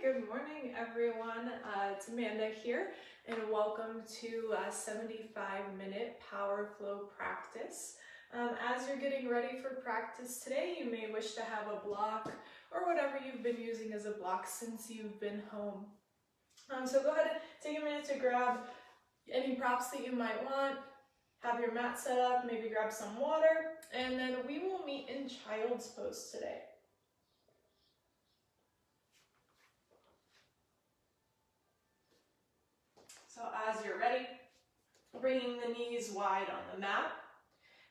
good morning everyone. It's Amanda here and welcome to a 75-minute power flow practice. As you're getting ready for practice today, you may wish to have a block or whatever you've been using as a block since you've been home. So go ahead and take a minute to grab any props that you might want, have your mat set up, maybe grab some water, and then we will meet in child's pose today. So as you're ready, bringing the knees wide on the mat,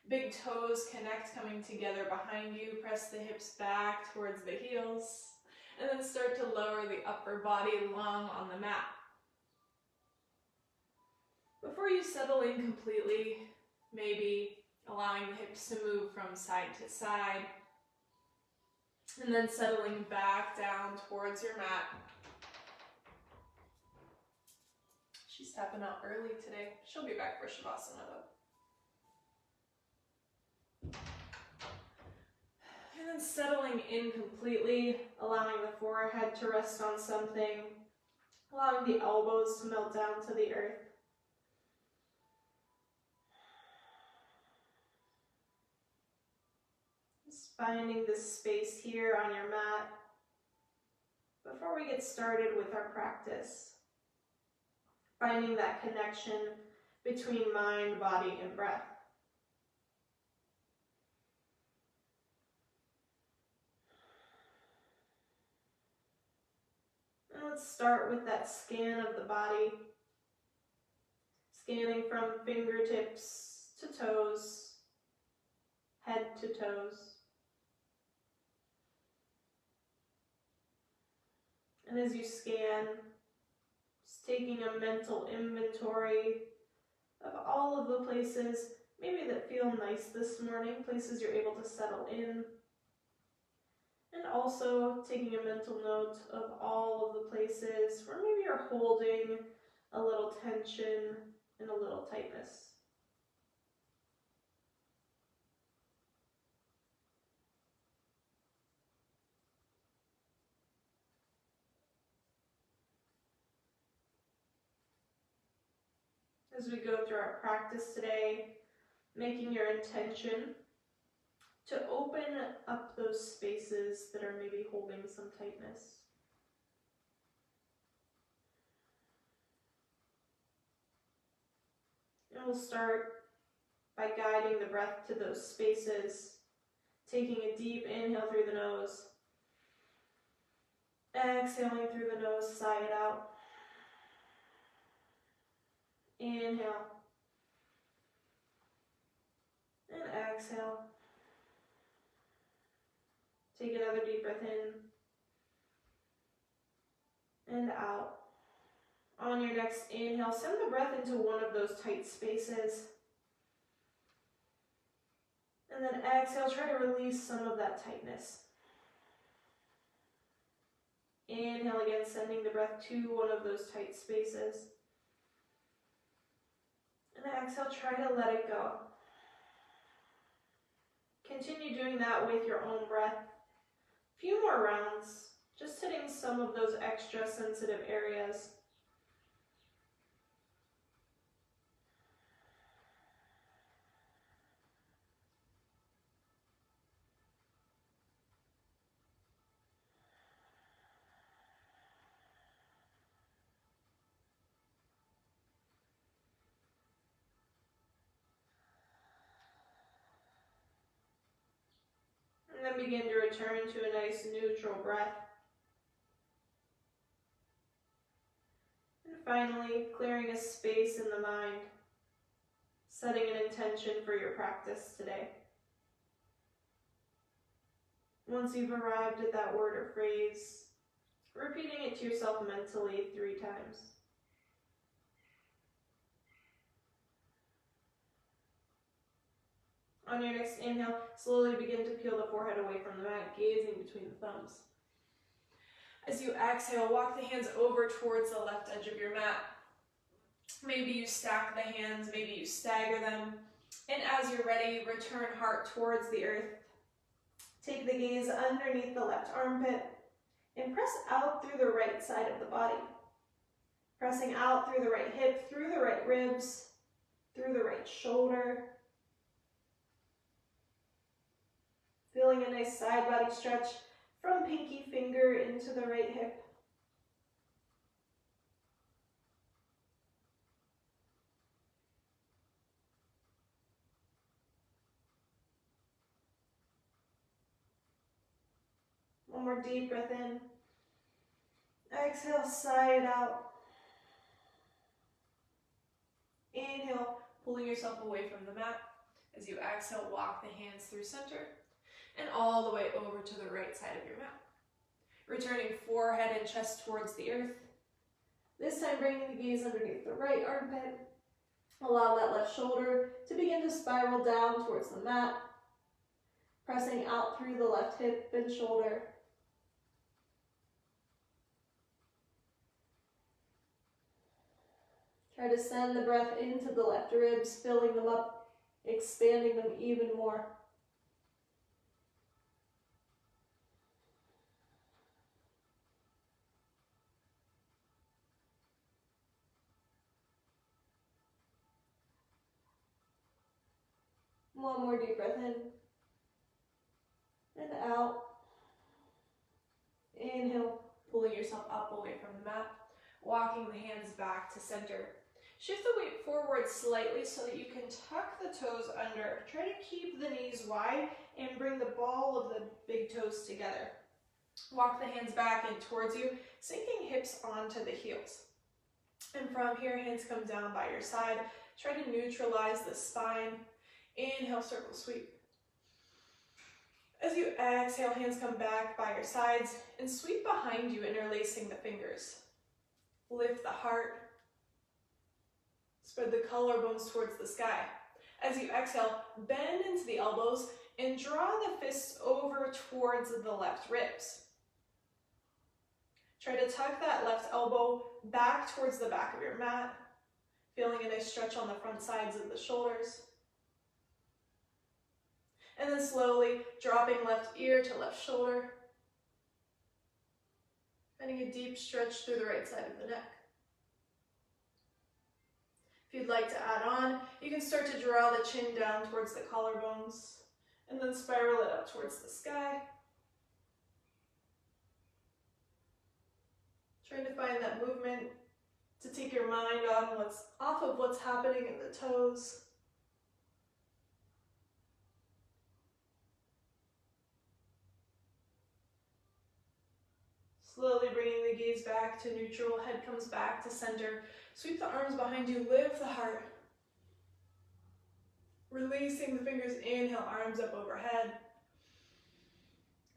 big toes connect coming together behind you, press the hips back towards the heels, and then start to lower the upper body long on the mat. Before you settle in completely, maybe allowing the hips to move from side to side, and then settling back down towards your mat. She's tapping out early today. She'll be back for shavasana though. And then settling in completely, allowing the forehead to rest on something, allowing the elbows to melt down to the earth. Just finding this space here on your mat before we get started with our practice. Finding that connection between mind, body, and breath. And let's start with that scan of the body. Scanning from fingertips to toes, head to toes. And as you scan, taking a mental inventory of all of the places maybe that feel nice this morning, places you're able to settle in, and also taking a mental note of all of the places where maybe you're holding a little tension and a little tightness. As we go through our practice today, making your intention to open up those spaces that are maybe holding some tightness. And we'll start by guiding the breath to those spaces, taking a deep inhale through the nose, exhaling through the nose, sigh it out. Inhale, and exhale. Take another deep breath in and out. On your next inhale, send the breath into one of those tight spaces. And then exhale, try to release some of that tightness. Inhale again, sending the breath to one of those tight spaces. And exhale, try to let it go. Continue doing that with your own breath. A few more rounds, just hitting some of those extra sensitive areas. And then begin to return to a nice neutral breath. And finally, clearing a space in the mind, setting an intention for your practice today. Once you've arrived at that word or phrase, repeating it to yourself mentally 3 times. On your next inhale, slowly begin to peel the forehead away from the mat, gazing between the thumbs. As you exhale, walk the hands over towards the left edge of your mat. Maybe you stack the hands, maybe you stagger them. And as you're ready, return heart towards the earth. Take the gaze underneath the left armpit. And press out through the right side of the body. Pressing out through the right hip, through the right ribs, through the right shoulder. Feeling a nice side body stretch from pinky finger into the right hip. One more deep breath in. Exhale, sigh it out. Inhale, pulling yourself away from the mat. As you exhale, walk the hands through center and all the way over to the right side of your mat. Returning forehead and chest towards the earth. This time bringing the gaze underneath the right armpit. Allow that left shoulder to begin to spiral down towards the mat. Pressing out through the left hip and shoulder. Try to send the breath into the left ribs, filling them up, expanding them even more. One more deep breath in and out. Inhale, pulling yourself up away from the mat, walking the hands back to center. Shift the weight forward slightly so that you can tuck the toes under. Try to keep the knees wide and bring the ball of the big toes together. Walk the hands back and towards you, sinking hips onto the heels. And from here, hands come down by your side. Try to neutralize the spine. Inhale, circle sweep. As you exhale, hands come back by your sides and sweep behind you, interlacing the fingers. Lift the heart. Spread the collarbones towards the sky. As you exhale, bend into the elbows and draw the fists over towards the left ribs. Try to tuck that left elbow back towards the back of your mat, feeling a nice stretch on the front sides of the shoulders. And then slowly dropping left ear to left shoulder. Finding a deep stretch through the right side of the neck. If you'd like to add on, you can start to draw the chin down towards the collarbones and then spiral it up towards the sky. Trying to find that movement to take your mind off of what's happening in the toes. Slowly bringing the gaze back to neutral, head comes back to center. Sweep the arms behind you, lift the heart. Releasing the fingers, inhale, arms up overhead.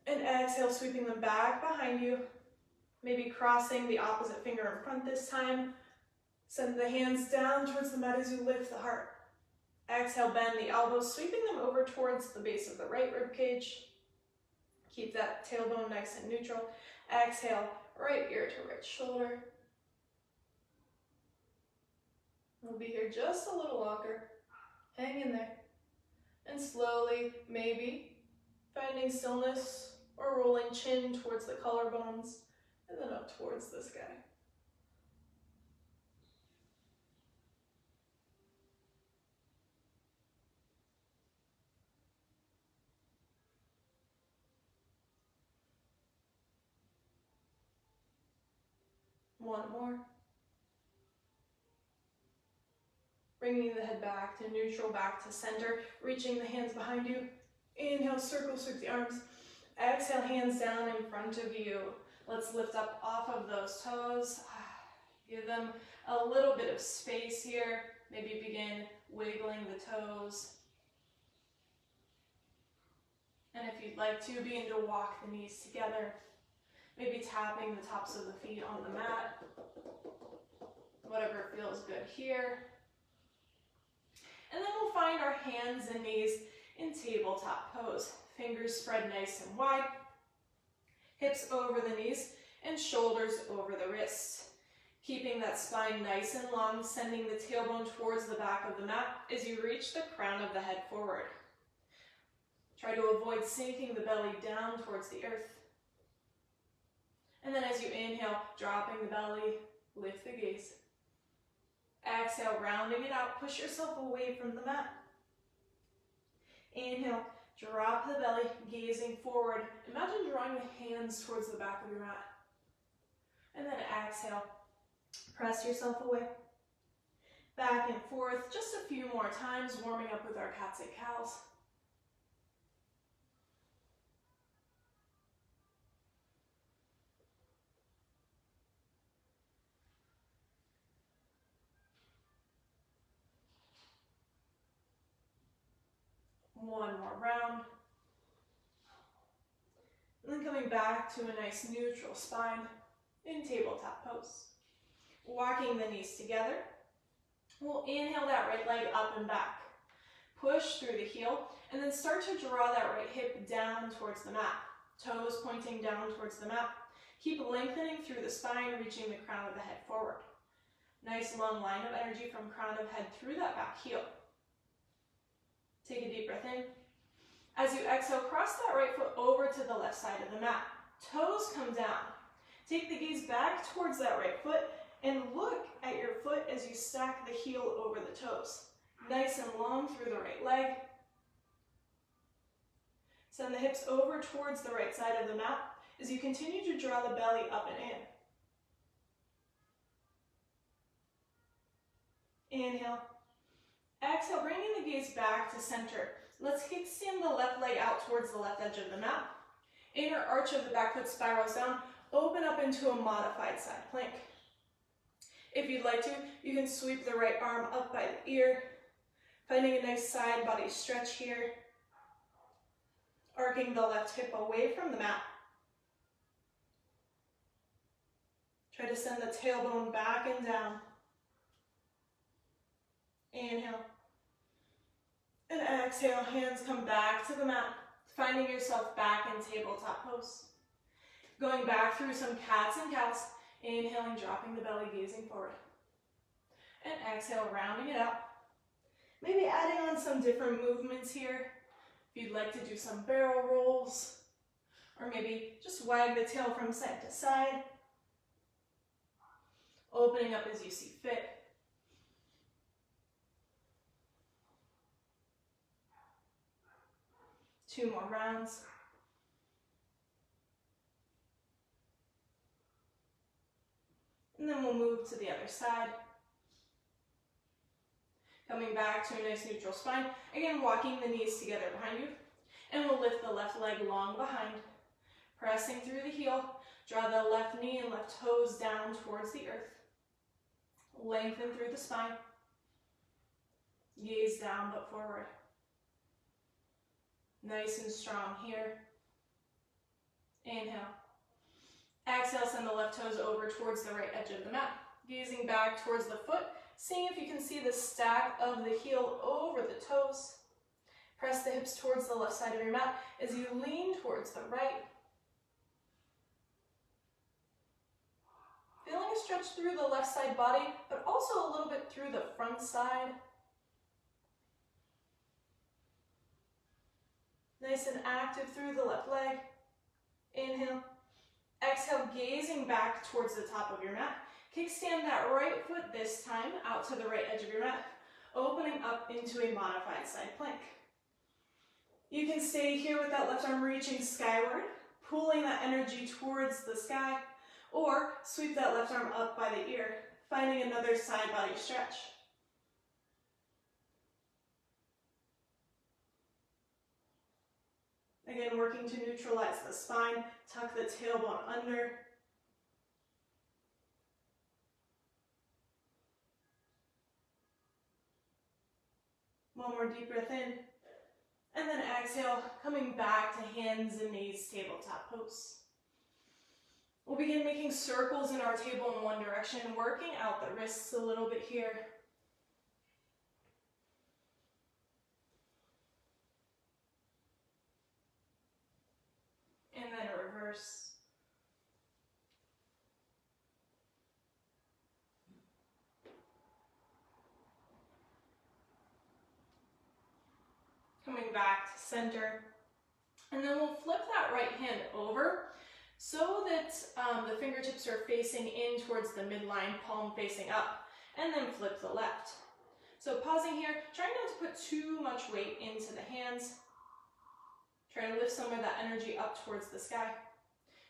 And exhale, sweeping them back behind you. Maybe crossing the opposite finger in front this time. Send the hands down towards the mat as you lift the heart. Exhale, bend the elbows, sweeping them over towards the base of the right rib cage. Keep that tailbone nice and neutral. Exhale, right ear to right shoulder. We'll be here just a little longer. Hang in there. And slowly, maybe, finding stillness or rolling chin towards the collarbones and then up towards the sky. One more. Bringing the head back to neutral, back to center, reaching the hands behind you. Inhale, circle, sweep the arms. Exhale, hands down in front of you. Let's lift up off of those toes. Give them a little bit of space here. Maybe begin wiggling the toes. And if you'd like to, begin to walk the knees together. Maybe tapping the tops of the feet on the mat. Whatever feels good here. And then we'll find our hands and knees in tabletop pose. Fingers spread nice and wide. Hips over the knees and shoulders over the wrists. Keeping that spine nice and long, sending the tailbone towards the back of the mat as you reach the crown of the head forward. Try to avoid sinking the belly down towards the earth. then as you inhale, dropping the belly, lift the gaze. Exhale, rounding it out, push yourself away from the mat. Inhale, drop the belly, gazing forward. Imagine drawing the hands towards the back of your mat. And then exhale, press yourself away. Back and forth, just a few more times, warming up with our cats and cows. One more round. And then coming back to a nice neutral spine in tabletop pose. Walking the knees together. We'll inhale that right leg up and back. Push through the heel, and then start to draw that right hip down towards the mat. Toes pointing down towards the mat. Keep lengthening through the spine, reaching the crown of the head forward. Nice long line of energy from crown of head through that back heel. Take a deep breath in. As you exhale, cross that right foot over to the left side of the mat. Toes come down. Take the gaze back towards that right foot and look at your foot as you stack the heel over the toes. Nice and long through the right leg. Send the hips over towards the right side of the mat as you continue to draw the belly up and in. Inhale. Exhale, bringing the gaze back to center. Let's kickstand the left leg out towards the left edge of the mat. Inner arch of the back foot spirals down. Open up into a modified side plank. If you'd like to, you can sweep the right arm up by the ear, finding a nice side body stretch here. Arcing the left hip away from the mat. Try to send the tailbone back and down. Inhale. And exhale, hands come back to the mat, finding yourself back in tabletop pose. Going back through some cats and cows, inhaling, dropping the belly, gazing forward. And exhale, rounding it out. Maybe adding on some different movements here. If you'd like to do some barrel rolls, or maybe just wag the tail from side to side. Opening up as you see fit. Two more rounds. And then we'll move to the other side. Coming back to a nice neutral spine. Again, walking the knees together behind you. And we'll lift the left leg long behind. Pressing through the heel. Draw the left knee and left toes down towards the earth. Lengthen through the spine. Gaze down but forward. Nice and strong here. Inhale. Exhale, send the left toes over towards the right edge of the mat. Gazing back towards the foot, seeing if you can see the stack of the heel over the toes. Press the hips towards the left side of your mat as you lean towards the right. Feeling a stretch through the left side body, but also a little bit through the front side. Nice and active through the left leg. Inhale. Exhale, gazing back towards the top of your mat. Kickstand that right foot this time out to the right edge of your mat, opening up into a modified side plank. You can stay here with that left arm reaching skyward, pulling that energy towards the sky, or sweep that left arm up by the ear, finding another side body stretch. Again, working to neutralize the spine, tuck the tailbone under. One more deep breath in. And then exhale, coming back to hands and knees, tabletop pose. We'll begin making circles in our table in one direction, working out the wrists a little bit here. And then a reverse. Coming back to center. And then we'll flip that right hand over, so that the fingertips are facing in towards the midline, palm facing up, and then flip the left. So pausing here, trying not to put too much weight into the hands. Try to lift some of that energy up towards the sky.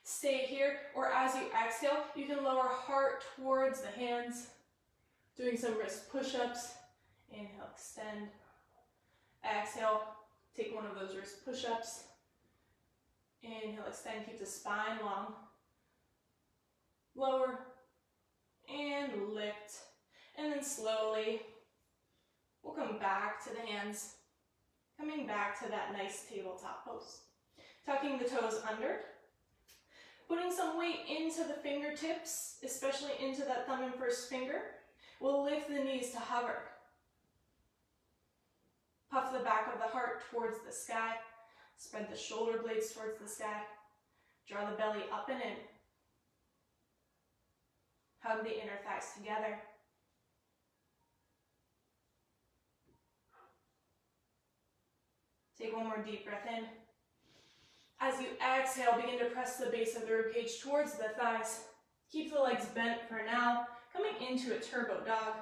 Stay here, or as you exhale, you can lower heart towards the hands, doing some wrist push-ups. Inhale, extend. Exhale, take one of those wrist push-ups. Inhale, extend, keep the spine long. Lower, and lift. And then slowly, we'll come back to the hands, coming back to that nice tabletop pose. Tucking the toes under, putting some weight into the fingertips, especially into that thumb and first finger. We'll lift the knees to hover. Puff the back of the heart towards the sky. Spread the shoulder blades towards the sky. Draw the belly up and in. Hug the inner thighs together. Take one more deep breath in. As you exhale, begin to press the base of the ribcage towards the thighs. Keep the legs bent for now, coming into a turbo dog.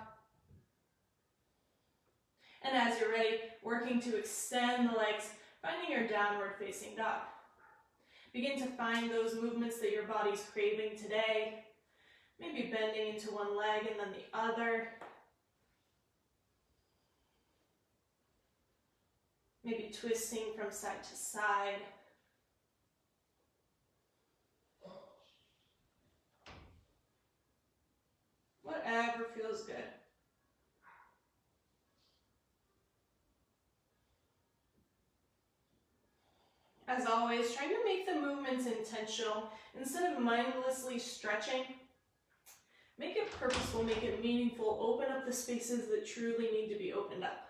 And as you're ready, working to extend the legs, finding your downward facing dog. Begin to find those movements that your body's craving today. Maybe bending into one leg and then the other. Maybe twisting from side to side. Whatever feels good. As always, trying to make the movements intentional instead of mindlessly stretching. Make it purposeful, make it meaningful, open up the spaces that truly need to be opened up.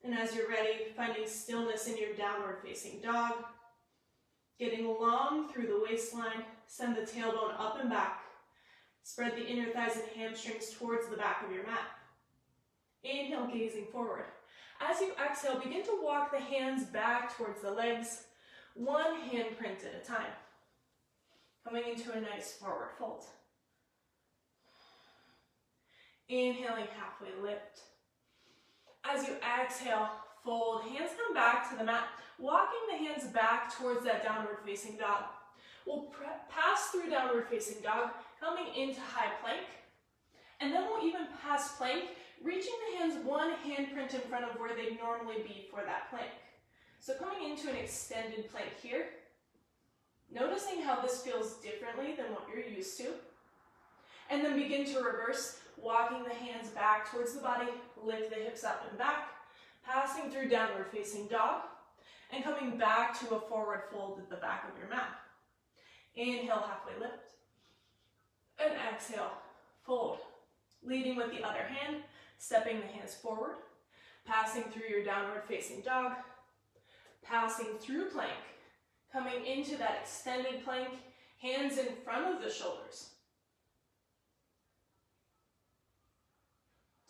And as you're ready, finding stillness in your downward facing dog. Getting long through the waistline, send the tailbone up and back. Spread the inner thighs and hamstrings towards the back of your mat. Inhale, gazing forward. As you exhale, begin to walk the hands back towards the legs, one handprint at a time. Coming into a nice forward fold. Inhaling, halfway lift. As you exhale, fold, hands come back to the mat, walking the hands back towards that downward facing dog. We'll pass through downward facing dog, coming into high plank, and then we'll even pass plank, reaching the hands one handprint in front of where they'd normally be for that plank. So coming into an extended plank here, noticing how this feels differently than what you're used to, and then begin to reverse, walking the hands back towards the body, lift the hips up and back, passing through downward facing dog, and coming back to a forward fold at the back of your mat. Inhale, halfway lift, and exhale, fold. Leading with the other hand, stepping the hands forward, passing through your downward facing dog, passing through plank, coming into that extended plank, hands in front of the shoulders.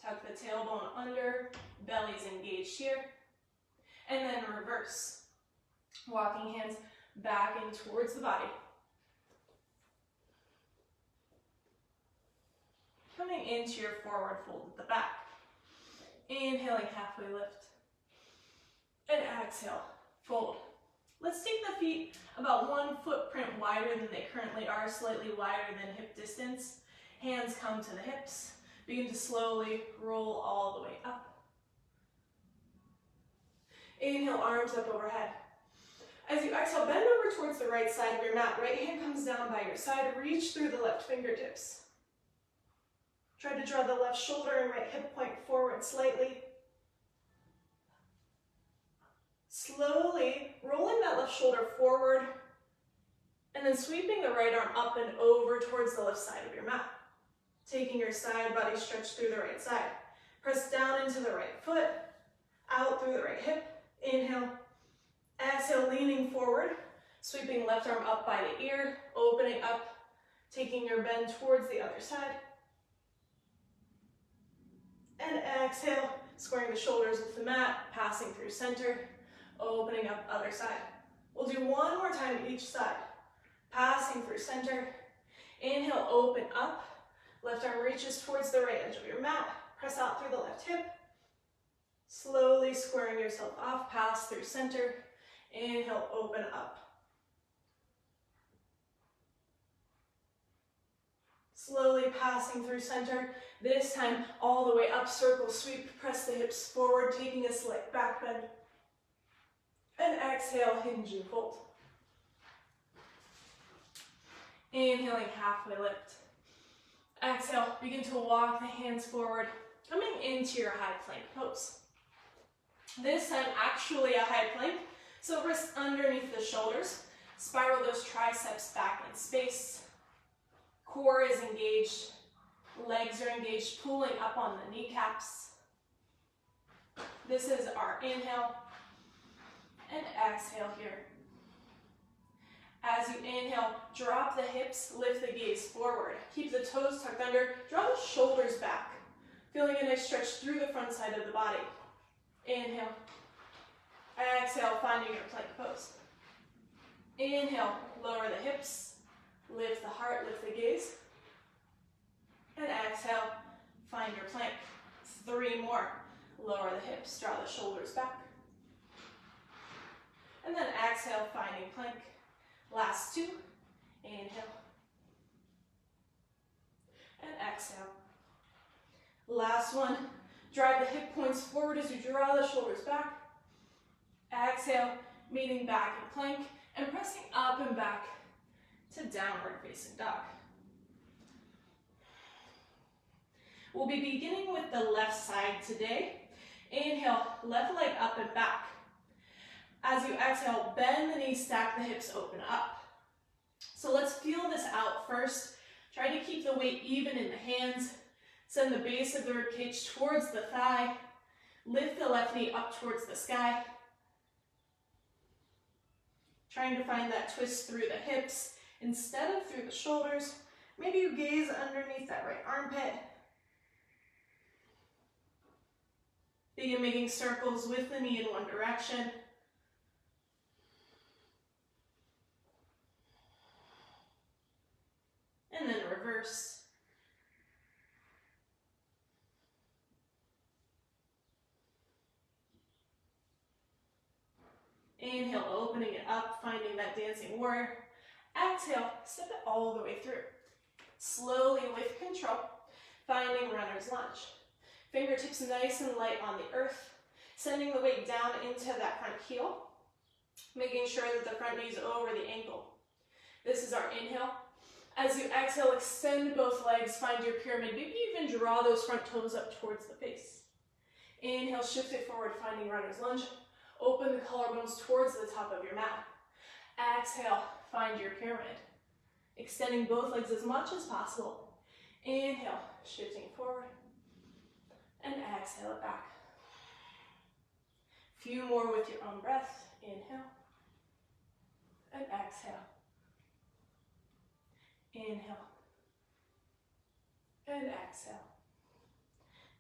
Tuck the tailbone under, belly's engaged here, and then reverse. Walking hands back in towards the body. Coming into your forward fold at the back. Inhaling, halfway lift. And exhale, fold. Let's take the feet about 1 footprint wider than they currently are, slightly wider than hip distance. Hands come to the hips. Begin to slowly roll all the way up. Inhale, arms up overhead. As you exhale, bend over towards the right side of your mat. Right hand comes down by your side. Reach through the left fingertips. Try to draw the left shoulder and right hip point forward slightly. Slowly rolling that left shoulder forward and then sweeping the right arm up and over towards the left side of your mat. Taking your side body stretch through the right side. Press down into the right foot, out through the right hip. Inhale. Exhale, leaning forward, sweeping left arm up by the ear, opening up, taking your bend towards the other side. And exhale, squaring the shoulders with the mat, passing through center, opening up other side. We'll do one more time each side. Passing through center. Inhale, open up. Left arm reaches towards the right edge of your mat. Press out through the left hip. Slowly squaring yourself off, pass through center. Inhale, open up. Slowly passing through center. This time, all the way up, circle sweep. Press the hips forward, taking a slight back bend. And exhale, hinge and fold. Inhaling, halfway lift. Exhale, begin to walk the hands forward, coming into your high plank pose. This time, actually a high plank, so wrists underneath the shoulders. Spiral those triceps back in space. Core is engaged, legs are engaged, pulling up on the kneecaps. This is our inhale and exhale here. As you inhale, drop the hips, lift the gaze forward. Keep the toes tucked under, draw the shoulders back. Feeling a nice stretch through the front side of the body. Inhale. Exhale, finding your plank pose. Inhale, lower the hips, lift the heart, lift the gaze. And exhale, find your plank. 3 more. Lower the hips, draw the shoulders back. And then exhale, finding plank. Last 2. Inhale. And exhale. Last one. Drive the hip points forward as you draw the shoulders back. Exhale, meeting back in plank and pressing up and back to downward facing dog. We'll be beginning with the left side today. Inhale, left leg up and back. As you exhale, bend the knees, stack the hips, open up. So let's feel this out first. Try to keep the weight even in the hands. Send the base of the ribcage towards the thigh. Lift the left knee up towards the sky. Trying to find that twist through the hips instead of through the shoulders. Maybe you gaze underneath that right armpit. Begin making circles with the knee in one direction. And then reverse. Inhale, opening it up, finding that dancing warrior. Exhale, step it all the way through. Slowly, with control, finding runner's lunge. Fingertips nice and light on the earth, sending the weight down into that front heel, making sure that the front knee is over the ankle. This is our inhale. As you exhale, extend both legs, find your pyramid. Maybe even draw those front toes up towards the face. Inhale, shift it forward, finding runner's lunge. Open the collarbones towards the top of your mat. Exhale, find your pyramid. Extending both legs as much as possible. Inhale, shifting forward. And exhale it back. Few more with your own breath. Inhale. And exhale. Inhale. And exhale.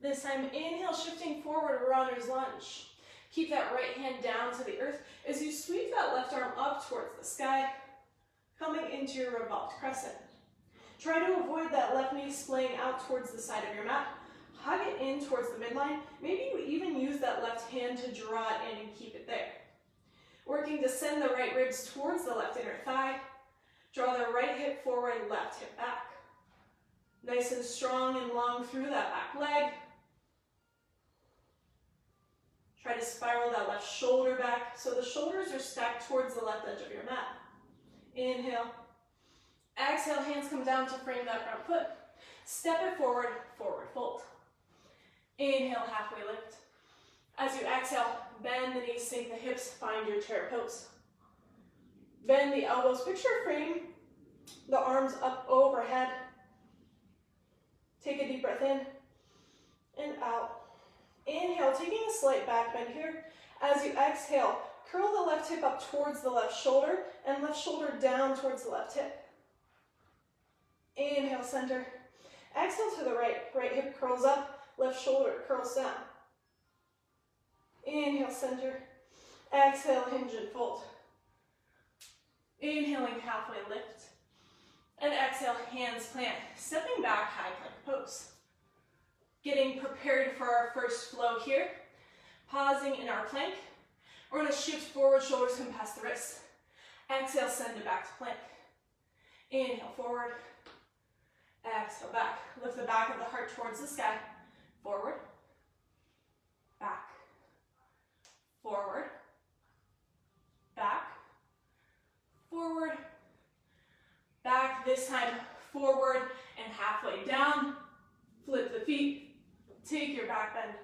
This time, inhale, shifting forward, runner's lunge. Keep that right hand down to the earth as you sweep that left arm up towards the sky, coming into your revolved crescent. Try to avoid that left knee splaying out towards the side of your mat. Hug it in towards the midline. Maybe you even use that left hand to draw it in and keep it there. Working to send the right ribs towards the left inner thigh. Draw the right hip forward, left hip back. Nice and strong and long through that back leg. Try to spiral that left shoulder back so the shoulders are stacked towards the left edge of your mat. Inhale. Exhale, hands come down to frame that front foot. Step it forward, forward fold. Inhale, halfway lift. As you exhale, bend the knees, sink the hips, find your chair pose. Bend the elbows, picture frame the arms up overhead. Take a deep breath in and out. Inhale, taking a slight back bend here. As you exhale, curl the left hip up towards the left shoulder and left shoulder down towards the left hip. Inhale, center. Exhale to the right. Right hip curls up, left shoulder curls down. Inhale, center. Exhale, hinge and fold. Inhaling, halfway lift. And exhale, hands plant. Stepping back, high plank pose. Getting prepared for our first flow here. Pausing in our plank. We're going to shift forward, shoulders come past the wrists. Exhale, send it back to plank. Inhale, forward. Exhale, back. Lift the back of the heart towards the sky. Forward. Back. Forward. Back. Forward. Back. This time, forward and halfway down. Flip the feet. Take your back bend.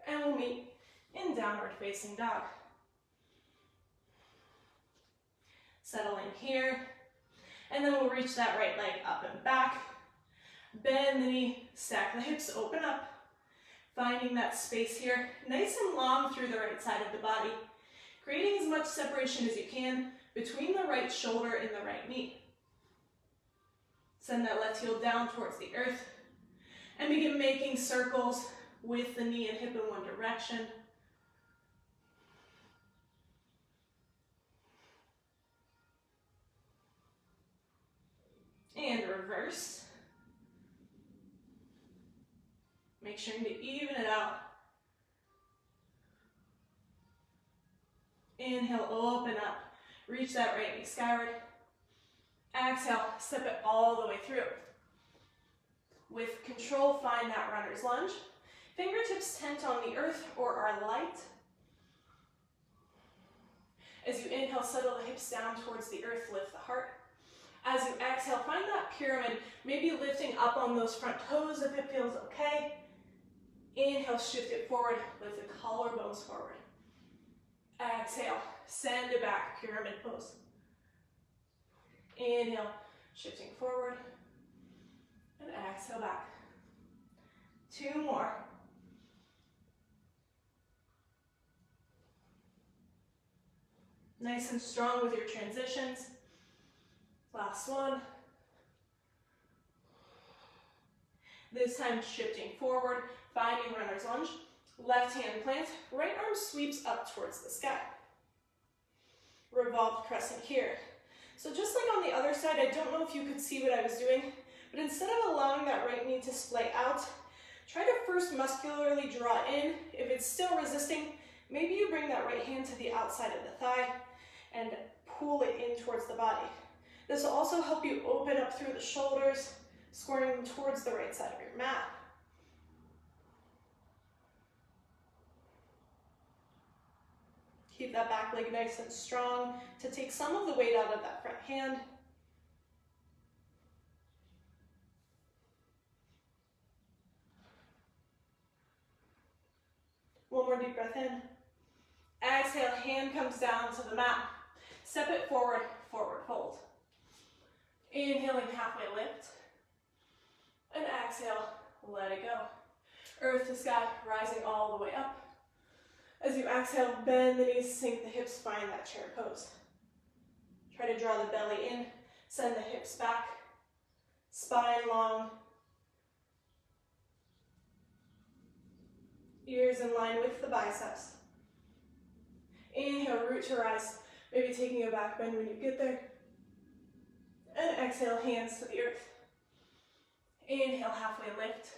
And we'll meet in downward facing dog. Settle in here. And then we'll reach that right leg up and back. Bend the knee, stack the hips, open up. Finding that space here, nice and long through the right side of the body. Creating as much separation as you can between the right shoulder and the right knee. Send that left heel down towards the earth. And begin making circles with the knee and hip in one direction. And reverse. Make sure to even it out. Inhale, open up. Reach that right knee skyward. Exhale, step it all the way through. With control, find that runner's lunge. Fingertips tent on the earth or are light. As you inhale, settle the hips down towards the earth, lift the heart. As you exhale, find that pyramid, maybe lifting up on those front toes if it feels okay. Inhale, shift it forward, lift the collarbones forward. Exhale, send it back, pyramid pose. Inhale, shifting forward, and exhale back. 2 more. Nice and strong with your transitions. Last one. This time shifting forward, finding runner's lunge. Left hand plant, right arm sweeps up towards the sky. Revolved crescent here. So just like on the other side, I don't know if you could see what I was doing, but instead of allowing that right knee to splay out, try to first muscularly draw in. If it's still resisting, maybe you bring that right hand to the outside of the thigh and pull it in towards the body. This will also help you open up through the shoulders, squaring towards the right side of your mat. Keep that back leg nice and strong to take some of the weight out of that front hand. One more deep breath in. Exhale, hand comes down to the mat. Step it forward, forward fold. Inhaling, halfway lift. And exhale, let it go. Earth to sky, rising all the way up. As you exhale, bend the knees, sink the hips, find that chair pose. Try to draw the belly in, send the hips back, spine long. Ears in line with the biceps. Inhale, root to rise, maybe taking a back bend when you get there. And exhale, hands to the earth. Inhale, halfway lift.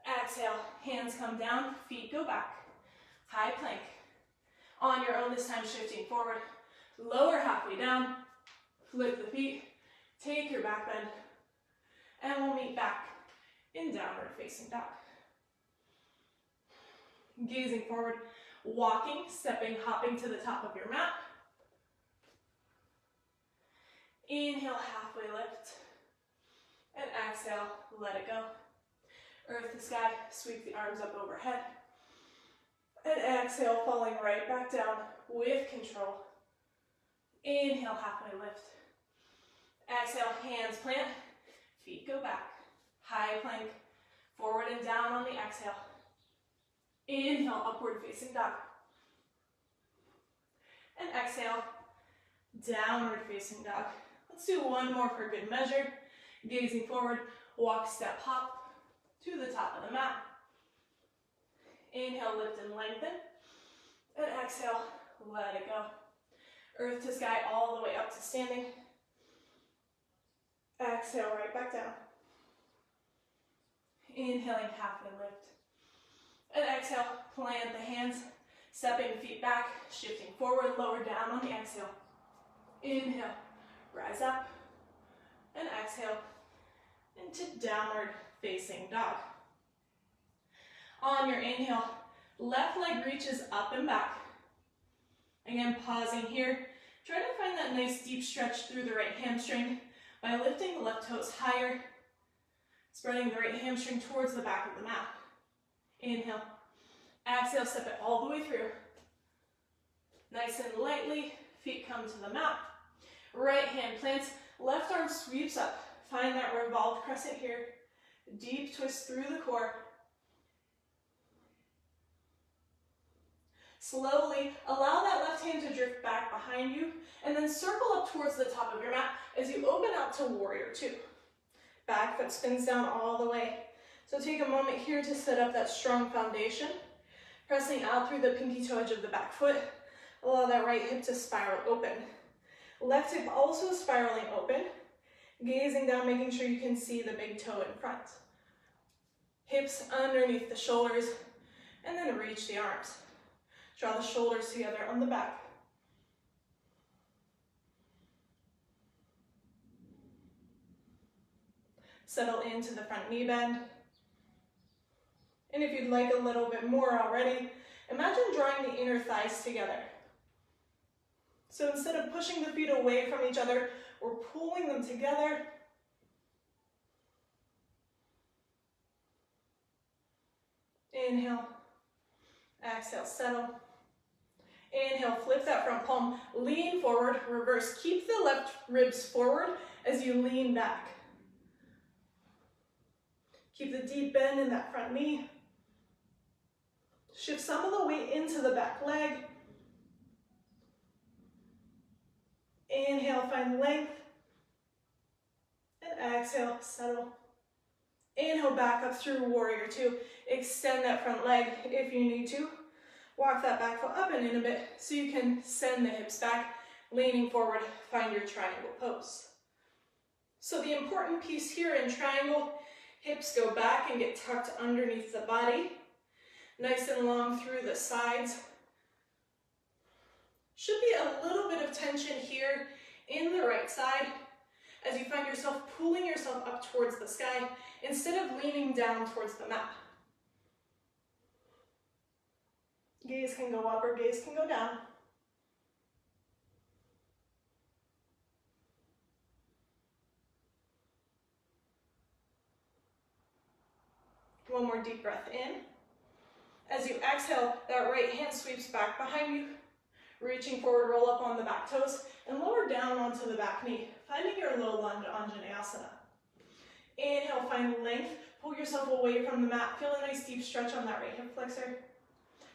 Exhale, hands come down, feet go back. High plank. On your own, this time shifting forward. Lower halfway down, flip the feet, take your back bend, and we'll meet back in downward facing dog. Gazing forward, walking, stepping, hopping to the top of your mat. Inhale, halfway lift, and exhale, let it go. Earth to sky, sweep the arms up overhead. And exhale, falling right back down with control. Inhale, halfway lift. Exhale, hands plant, feet go back. High plank, forward and down on the exhale. Inhale, upward facing dog. And exhale, downward facing dog. Let's do one more for good measure. Gazing forward, walk, step, hop to the top of the mat. Inhale, lift and lengthen. And exhale, let it go. Earth to sky all the way up to standing. Exhale, right back down. Inhaling, halfway lift. And exhale, plant the hands, stepping feet back, shifting forward, lower down on the exhale. Inhale, rise up. And exhale into downward facing dog. On your inhale, left leg reaches up and back. Again, pausing here. Try to find that nice deep stretch through the right hamstring by lifting the left toes higher, spreading the right hamstring towards the back of the mat. Inhale. Exhale, step it all the way through. Nice and lightly, feet come to the mat. Right hand plants, left arm sweeps up. Find that revolved crescent here. Deep twist through the core. Slowly allow that left hand to drift back behind you and then circle up towards the top of your mat as you open out to warrior two. Back foot spins down all the way. So take a moment here to set up that strong foundation. Pressing out through the pinky toe edge of the back foot. Allow that right hip to spiral open. Left hip also spiraling open. Gazing down, making sure you can see the big toe in front. Hips underneath the shoulders, and then reach the arms. Draw the shoulders together on the back. Settle into the front knee bend. And if you'd like a little bit more already, imagine drawing the inner thighs together. So instead of pushing the feet away from each other, we're pulling them together. Inhale. Exhale, settle. Inhale, flip that front palm, lean forward, reverse. Keep the left ribs forward as you lean back. Keep the deep bend in that front knee. Shift some of the weight into the back leg. Inhale, find length. And exhale, settle. Inhale, back up through warrior two. Extend that front leg if you need to. Walk that back foot up and in a bit so you can send the hips back, leaning forward, find your triangle pose. So the important piece here in triangle, hips go back and get tucked underneath the body. Nice and long through the sides. Should be a little bit of tension here in the right side as you find yourself pulling yourself up towards the sky instead of leaning down towards the mat. Gaze can go up or gaze can go down. One more deep breath in. As you exhale, that right hand sweeps back behind you. Reaching forward, roll up on the back toes and lower down onto the back knee, finding your low lunge Anjaneyasana. Inhale, find length. Pull yourself away from the mat. Feel a nice deep stretch on that right hip flexor.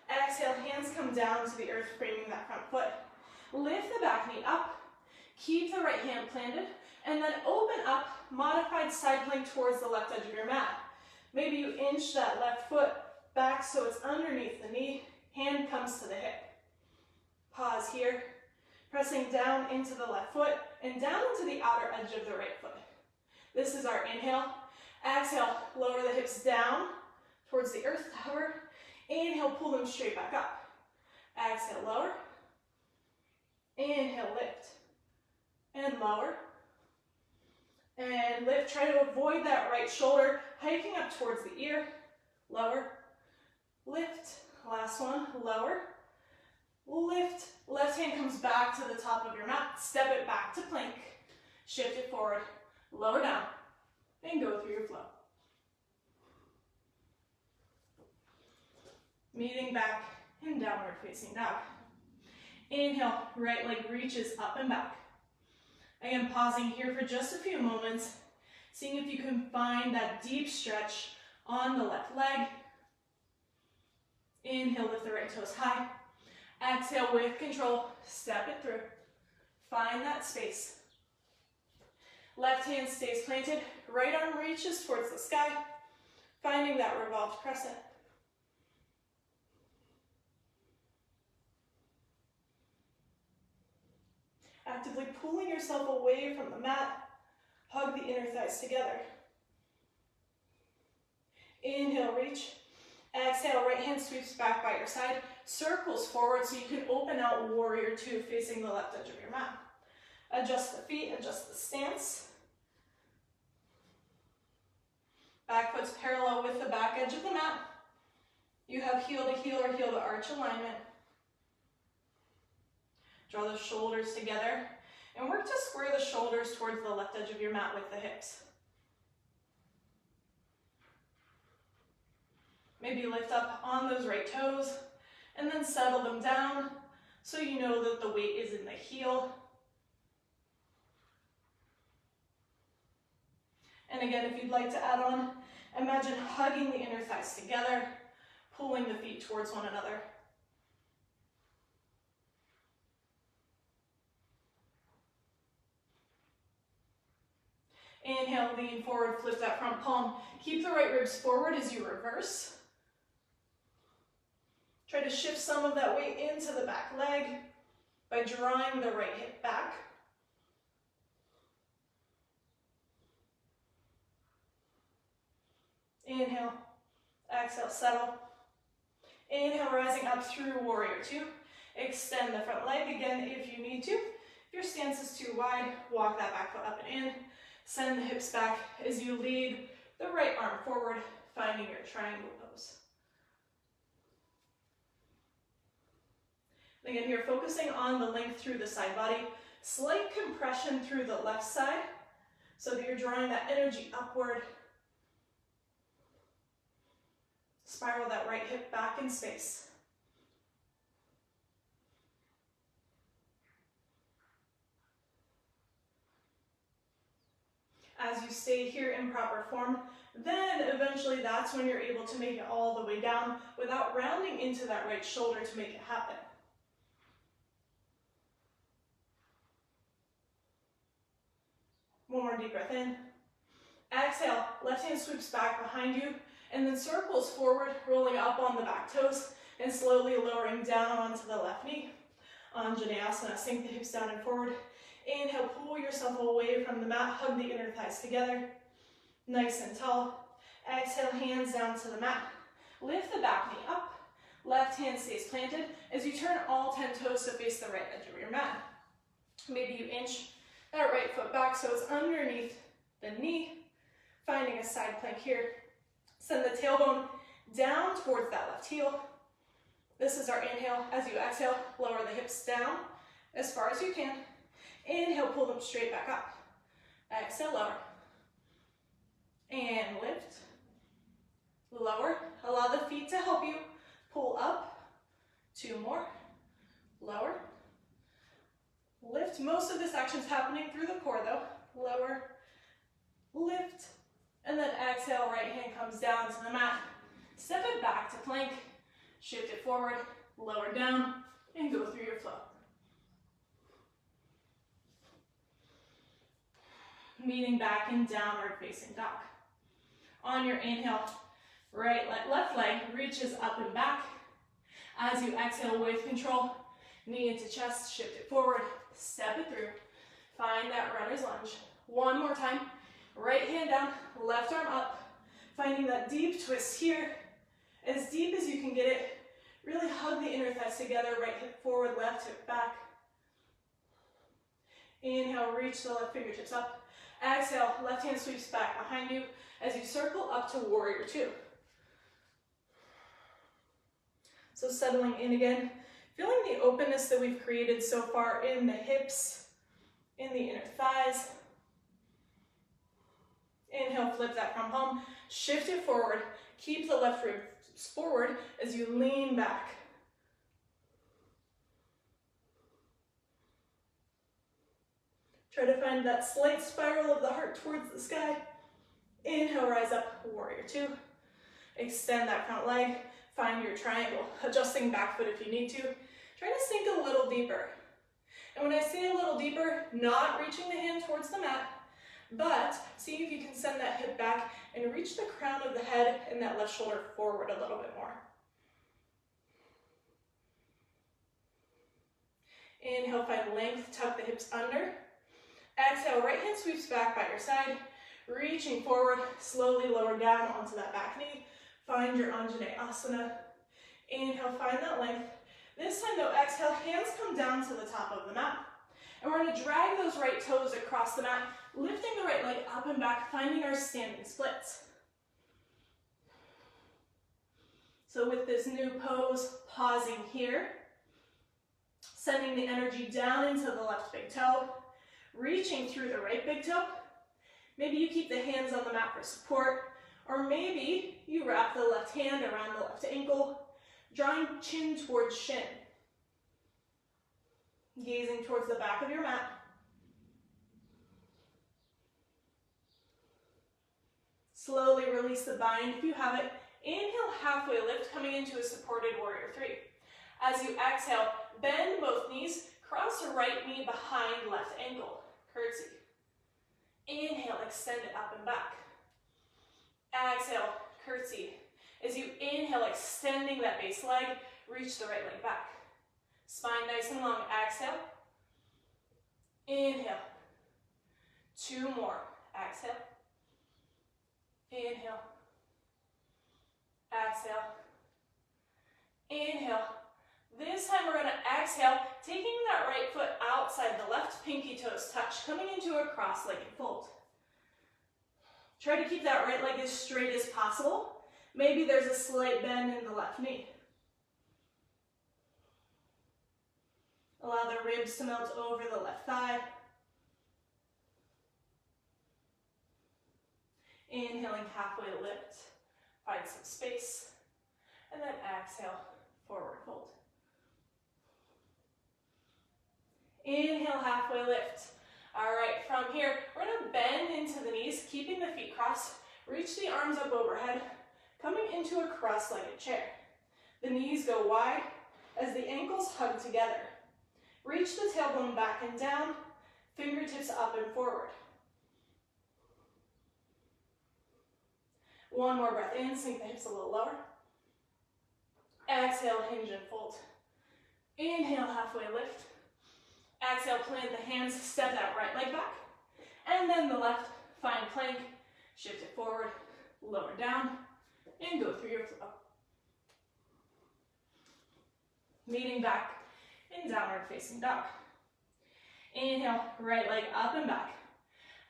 Exhale, hands come down to the earth, framing that front foot. Lift the back knee up. Keep the right hand planted. And then open up, modified side plank towards the left edge of your mat. Maybe you inch that left foot back so it's underneath the knee. Hand comes to the hip. Pause here. Pressing down into the left foot and down into the outer edge of the right foot. This is our inhale. Exhale, lower the hips down towards the earth to hover. Inhale, pull them straight back up. Exhale, lower. Inhale, lift. And lower. And lift. Try to avoid that right shoulder, hiking up towards the ear. Lower. Lift. Last one. Lower. Lift. Left hand comes back to the top of your mat. Step it back to plank. Shift it forward. Lower down. And go through your flow. Meeting back in downward facing dog. Inhale, right leg reaches up and back. Again, pausing here for just a few moments, seeing if you can find that deep stretch on the left leg. Inhale, lift the right toes high. Exhale, with control, step it through. Find that space. Left hand stays planted, right arm reaches towards the sky, finding that revolved crescent. Actively pulling yourself away from the mat. Hug the inner thighs together. Inhale, reach. Exhale, right hand sweeps back by your side. Circles forward so you can open out warrior two facing the left edge of your mat. Adjust the feet, adjust the stance. Back foot's parallel with the back edge of the mat. You have heel to heel or heel to arch alignment. Draw the shoulders together and work to square the shoulders towards the left edge of your mat with the hips. Maybe lift up on those right toes and then settle them down so you know that the weight is in the heel. And again, if you'd like to add on, imagine hugging the inner thighs together, pulling the feet towards one another. Inhale, lean forward, flip that front palm. Keep the right ribs forward as you reverse. Try to shift some of that weight into the back leg by drawing the right hip back. Inhale, exhale, settle. Inhale, rising up through warrior two. Extend the front leg again if you need to. If your stance is too wide, walk that back foot up and in. Send the hips back as you lead the right arm forward, finding your triangle pose. Again, here, focusing on the length through the side body. Slight compression through the left side so that you're drawing that energy upward. Spiral that right hip back in space. As you stay here in proper form, then eventually that's when you're able to make it all the way down without rounding into that right shoulder to make it happen. One more deep breath in. Exhale, left hand sweeps back behind you and then circles forward, rolling up on the back toes and slowly lowering down onto the left knee. Anjaneyasana, sink the hips down and forward. Inhale, pull yourself away from the mat, hug the inner thighs together, nice and tall. Exhale, hands down to the mat. Lift the back knee up, left hand stays planted as you turn all 10 toes to face the right edge of your mat. Maybe you inch that right foot back so it's underneath the knee, finding a side plank here. Send the tailbone down towards that left heel. This is our inhale. As you exhale, lower the hips down as far as you can. Inhale, pull them straight back up. Exhale, lower. And lift. Lower. Allow the feet to help you. Pull up. 2 more. Lower. Lift. Most of this action is happening through the core though. Lower. Lift. And then exhale, right hand comes down to the mat. Step it back to plank. Shift it forward. Lower down. And go through your flow. Meeting back in downward facing dog. On your inhale, left leg reaches up and back. As you exhale with control, knee into chest, shift it forward, step it through. Find that runner's lunge. One more time, right hand down, left arm up, finding that deep twist here, as deep as you can get it. Really hug the inner thighs together, right hip forward, left hip back. Inhale, reach the left fingertips up. Exhale, left hand sweeps back behind you as you circle up to warrior two. So settling in again, feeling the openness that we've created so far in the hips, in the inner thighs. Inhale, flip that front palm, shift it forward, keep the left ribs forward as you lean back. Try to find that slight spiral of the heart towards the sky. Inhale, rise up, warrior two. Extend that front leg, find your triangle, adjusting back foot if you need to. Try to sink a little deeper. And when I say a little deeper, not reaching the hand towards the mat, but see if you can send that hip back and reach the crown of the head and that left shoulder forward a little bit more. Inhale, find length, tuck the hips under. Exhale, right hand sweeps back by your side. Reaching forward, slowly lower down onto that back knee. Find your Anjaneyasana. Inhale, find that length. This time though, exhale, hands come down to the top of the mat. And we're gonna drag those right toes across the mat, lifting the right leg up and back, finding our standing splits. So with this new pose, pausing here, sending the energy down into the left big toe, reaching through the right big toe. Maybe you keep the hands on the mat for support, or maybe you wrap the left hand around the left ankle, drawing chin towards shin. Gazing towards the back of your mat. Slowly release the bind if you have it. Inhale, halfway lift, coming into a supported warrior three. As you exhale, bend both knees, cross your right knee behind left ankle, curtsy. Inhale, extend it up and back. Exhale, curtsy. As you inhale, extending that base leg, reach the right leg back. Spine nice and long, exhale. Inhale. Two more, exhale. Inhale. Exhale. Inhale. This time we're going to exhale, taking that right foot outside the left, pinky toes touch, coming into a cross-legged fold. Try to keep that right leg as straight as possible. Maybe there's a slight bend in the left knee. Allow the ribs to melt over the left thigh. Inhaling, halfway lift. Find some space. And then exhale, forward fold. Inhale, halfway lift. All right, from here, we're gonna bend into the knees, keeping the feet crossed. Reach the arms up overhead, coming into a cross-legged chair. The knees go wide as the ankles hug together. Reach the tailbone back and down, fingertips up and forward. One more breath in, sink the hips a little lower. Exhale, hinge and fold. Inhale, halfway lift. Exhale, plant the hands, step that right leg back. And then the left, find plank, shift it forward, lower down, and go through your flow. Meeting back in downward facing dog. Inhale, right leg up and back.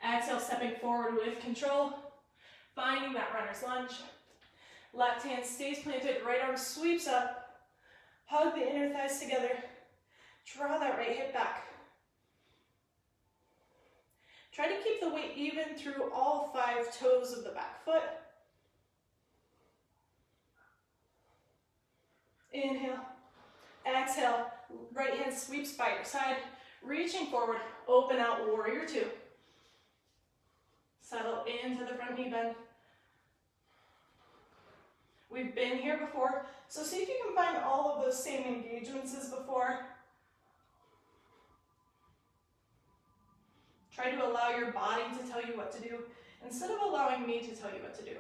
Exhale, stepping forward with control, finding that runner's lunge. Left hand stays planted, right arm sweeps up. Hug the inner thighs together. Draw that right hip back. Try to keep the weight even through all 5 toes of the back foot. Inhale. Exhale. Right hand sweeps by your side. Reaching forward. Open out, warrior two. Settle into the front knee bend. We've been here before, so see if you can find all of those same engagements as before. Try to allow your body to tell you what to do instead of allowing me to tell you what to do.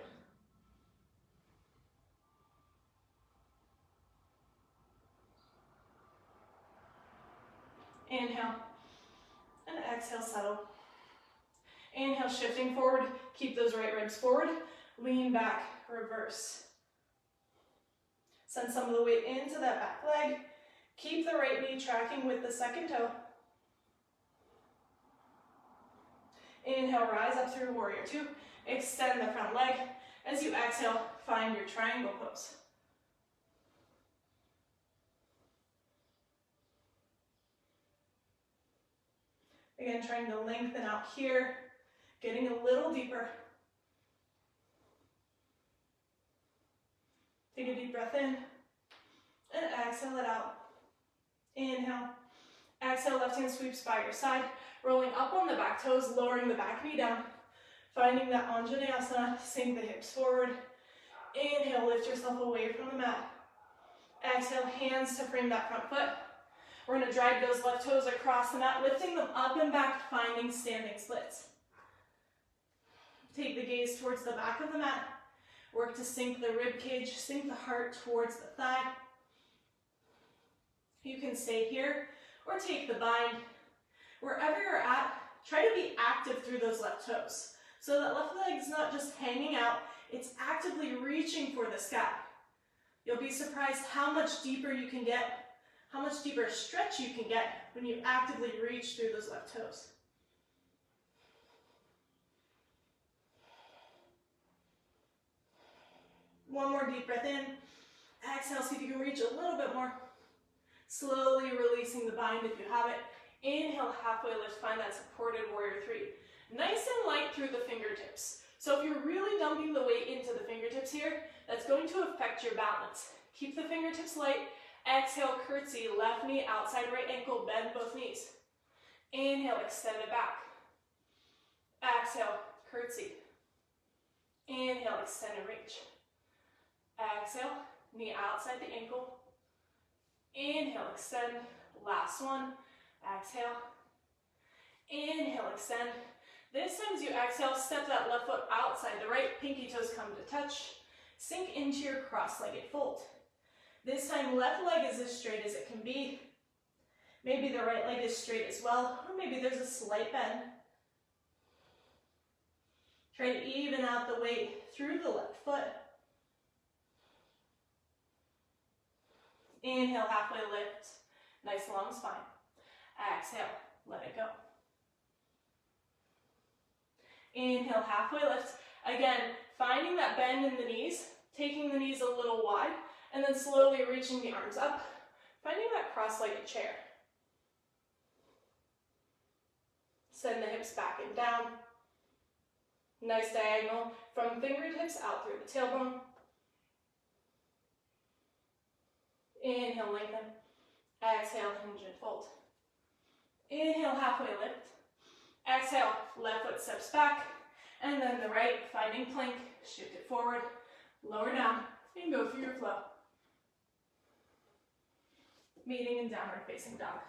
Inhale and exhale, settle. Inhale, shifting forward, keep those right ribs forward, lean back, reverse. Send some of the weight into that back leg. Keep the right knee tracking with the second toe. Inhale, rise up through warrior two. Extend the front leg. As you exhale, find your triangle pose. Again, trying to lengthen out here, getting a little deeper. Take a deep breath in, and exhale it out. Inhale. Exhale, left hand sweeps by your side, rolling up on the back toes, lowering the back knee down. Finding that Anjaneyasana, sink the hips forward. Inhale, lift yourself away from the mat. Exhale, hands to frame that front foot. We're gonna drag those left toes across the mat, lifting them up and back, finding standing splits. Take the gaze towards the back of the mat. Work to sink the rib cage, sink the heart towards the thigh. You can stay here, or take the bind. Wherever you're at, try to be active through those left toes. So that left leg is not just hanging out, it's actively reaching for the sky. You'll be surprised how much deeper you can get, how much deeper stretch you can get when you actively reach through those left toes. One more deep breath in. Exhale, see if you can reach a little bit more. Slowly releasing the bind if you have it. Inhale, halfway lift, find that supported warrior three. Nice and light through the fingertips. So if you're really dumping the weight into the fingertips here, that's going to affect your balance. Keep the fingertips light. Exhale, curtsy, left knee, outside right ankle, bend both knees. Inhale, extend it back. Exhale, curtsy. Inhale, extend and reach. Exhale, knee outside the ankle. Inhale, extend. Last one. Exhale. Inhale, extend. This time as you exhale, step that left foot outside the right. Pinky toes come to touch. Sink into your cross-legged fold. This time, left leg is as straight as it can be. Maybe the right leg is straight as well, or maybe there's a slight bend. Try to even out the weight through the left foot. Inhale, halfway lift. Nice long spine. Exhale, let it go. Inhale, halfway lift. Again, finding that bend in the knees, taking the knees a little wide, and then slowly reaching the arms up, finding that cross-legged chair. Send the hips back and down. Nice diagonal from fingertips out through the tailbone. Inhale, lengthen. Exhale, hinge and fold. Inhale, halfway lift. Exhale, left foot steps back. And then the right, finding plank, shift it forward, lower down, and go through your flow. Meeting in downward facing dog.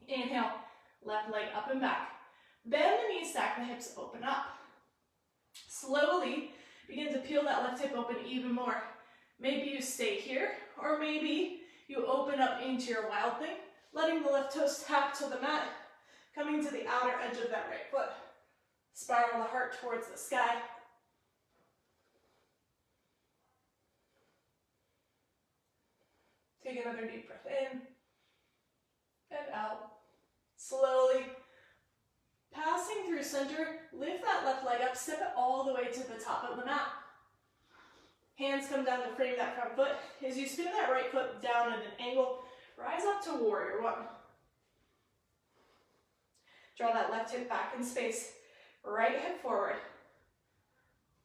Inhale, left leg up and back. Bend the knees, stack the hips, open up. Slowly begin to peel that left hip open even more. Maybe you stay here, or maybe you open up into your wild thing, letting the left toes tap to the mat, coming to the outer edge of that right foot. Spiral the heart towards the sky. Take another deep breath in and out. Slowly passing through center, lift that left leg up, step it all the way to the top of the mat. Hands come down to frame that front foot. As you spin that right foot down at an angle, rise up to warrior one. Draw that left hip back in space, right hip forward.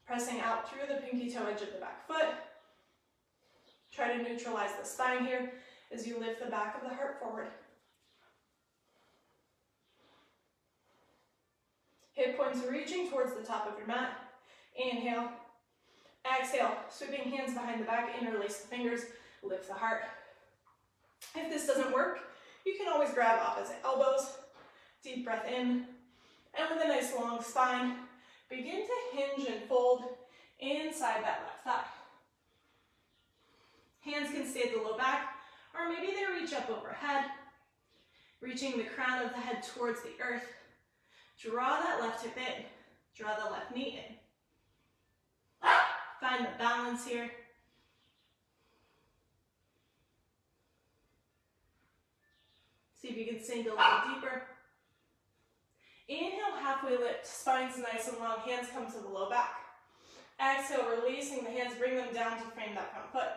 Pressing out through the pinky toe edge of the back foot. Try to neutralize the spine here as you lift the back of the heart forward. Hip points reaching towards the top of your mat. Inhale. Exhale, sweeping hands behind the back, interlace the fingers, lift the heart. If this doesn't work, you can always grab opposite elbows. Deep breath in, and with a nice long spine, begin to hinge and fold inside that left thigh. Hands can stay at the low back, or maybe they reach up overhead, reaching the crown of the head towards the earth. Draw that left hip in, draw the left knee in. Find the balance here. See if you can sink a little deeper. Inhale, halfway lift, spine's nice and long, hands come to the low back. Exhale, releasing the hands, bring them down to frame that front foot.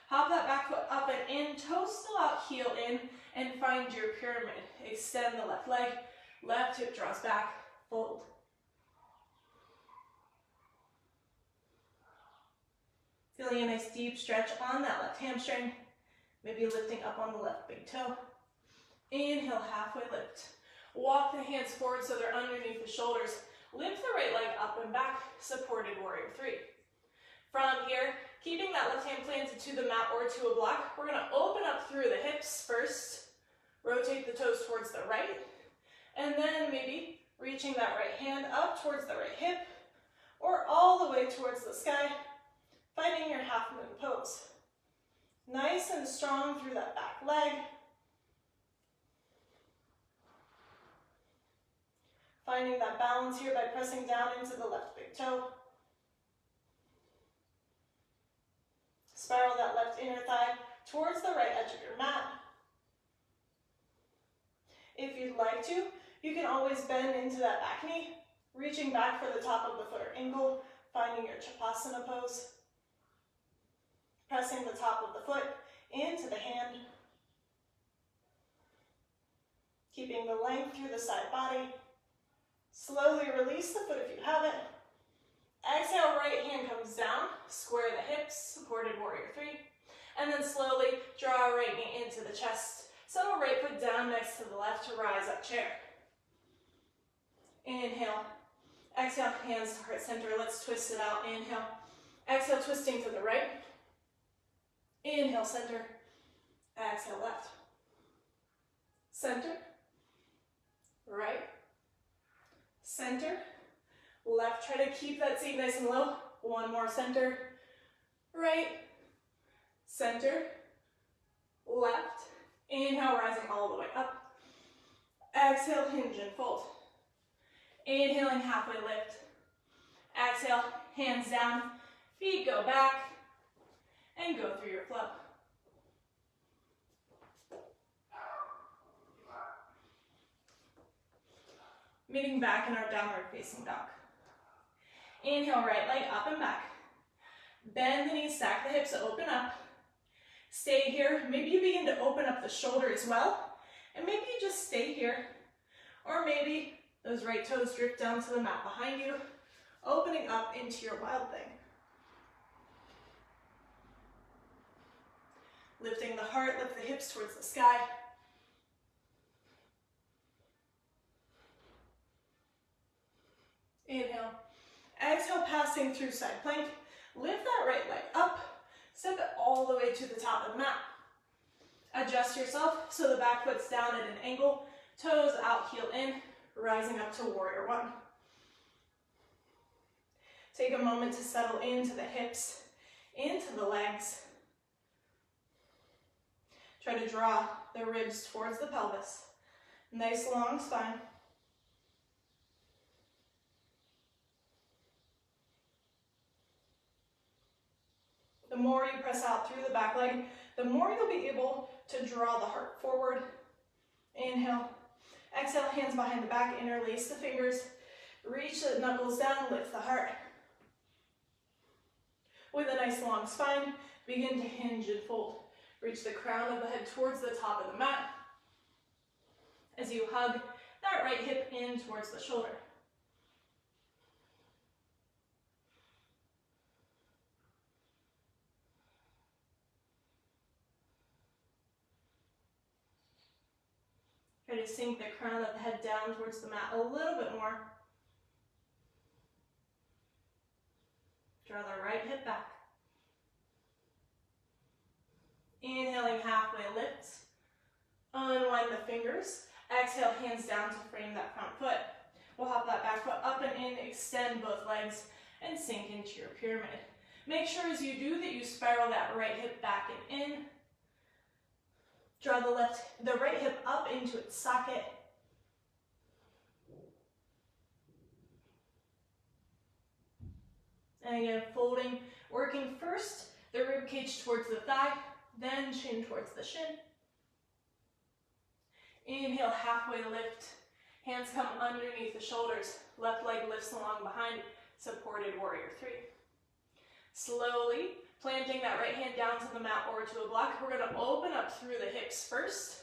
Hop that back foot up and in, toes still out, heel in, and find your pyramid. Extend the left leg, left hip draws back, fold. Feeling a nice deep stretch on that left hamstring, maybe lifting up on the left big toe. Inhale, halfway lift. Walk the hands forward so they're underneath the shoulders. Lift the right leg up and back, supported warrior three. From here, keeping that left hand planted to the mat or to a block, we're gonna open up through the hips first, rotate the toes towards the right, and then maybe reaching that right hand up towards the right hip, or all the way towards the sky, finding your half moon pose. Nice and strong through that back leg. Finding that balance here by pressing down into the left big toe. Spiral that left inner thigh towards the right edge of your mat. If you'd like to, you can always bend into that back knee, reaching back for the top of the foot or ankle, finding your chapasana pose. Pressing the top of the foot into the hand. Keeping the length through the side body. Slowly release the foot if you have it. Exhale, right hand comes down, square the hips, supported warrior three. And then slowly draw right knee into the chest. Settle right foot down next to the left to rise up chair. Inhale. Exhale, hands to heart center. Let's twist it out. Inhale. Exhale, twisting to the right. Inhale, center. Exhale, left. Center. Right. Center. Left. Try to keep that seat nice and low. One more, center. Right. Center. Left. Inhale, rising all the way up. Exhale, hinge and fold. Inhaling, halfway lift. Exhale, hands down, feet go back, and go through your flow. Meeting back in our downward facing dog. Inhale, right leg up and back. Bend the knees, stack the hips, open up. Stay here. Maybe you begin to open up the shoulder as well. And maybe you just stay here. Or maybe those right toes drift down to the mat behind you, opening up into your wild thing. Lifting the heart, lift the hips towards the sky. Inhale. Exhale, passing through side plank. Lift that right leg up. Step it all the way to the top of the mat. Adjust yourself so the back foot's down at an angle. Toes out, heel in, rising up to warrior one. Take a moment to settle into the hips, into the legs. Try to draw the ribs towards the pelvis. Nice long spine. The more you press out through the back leg, the more you'll be able to draw the heart forward. Inhale. Exhale, hands behind the back, interlace the fingers. Reach the knuckles down, lift the heart. With a nice long spine, begin to hinge and fold. Reach the crown of the head towards the top of the mat. As you hug that right hip in towards the shoulder. Try to sink the crown of the head down towards the mat a little bit more. Draw the right hip back. Inhaling, halfway lift. Unwind the fingers. Exhale, hands down to frame that front foot. We'll hop that back foot up and in, extend both legs, and sink into your pyramid. Make sure as you do that you spiral that right hip back and in. Draw the right hip up into its socket. And again, folding, working first the rib cage towards the thigh, then chin towards the shin. Inhale, halfway lift. Hands come underneath the shoulders. Left leg lifts along behind, supported warrior three. Slowly, planting that right hand down to the mat or to a block, we're going to open up through the hips first.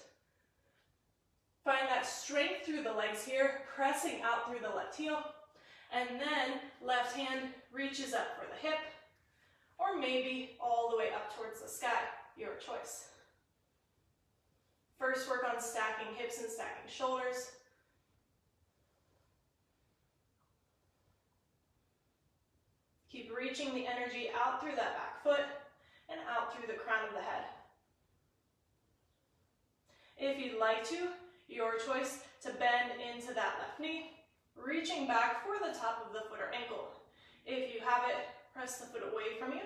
Find that strength through the legs here, pressing out through the left heel. And then left hand reaches up for the hip, or maybe all the way up towards the sky, your choice. First, work on stacking hips and stacking shoulders. Keep reaching the energy out through that back foot and out through the crown of the head. If you'd like to, your choice to bend into that left knee, reaching back for the top of the foot or ankle. If you have it, press the foot away from you.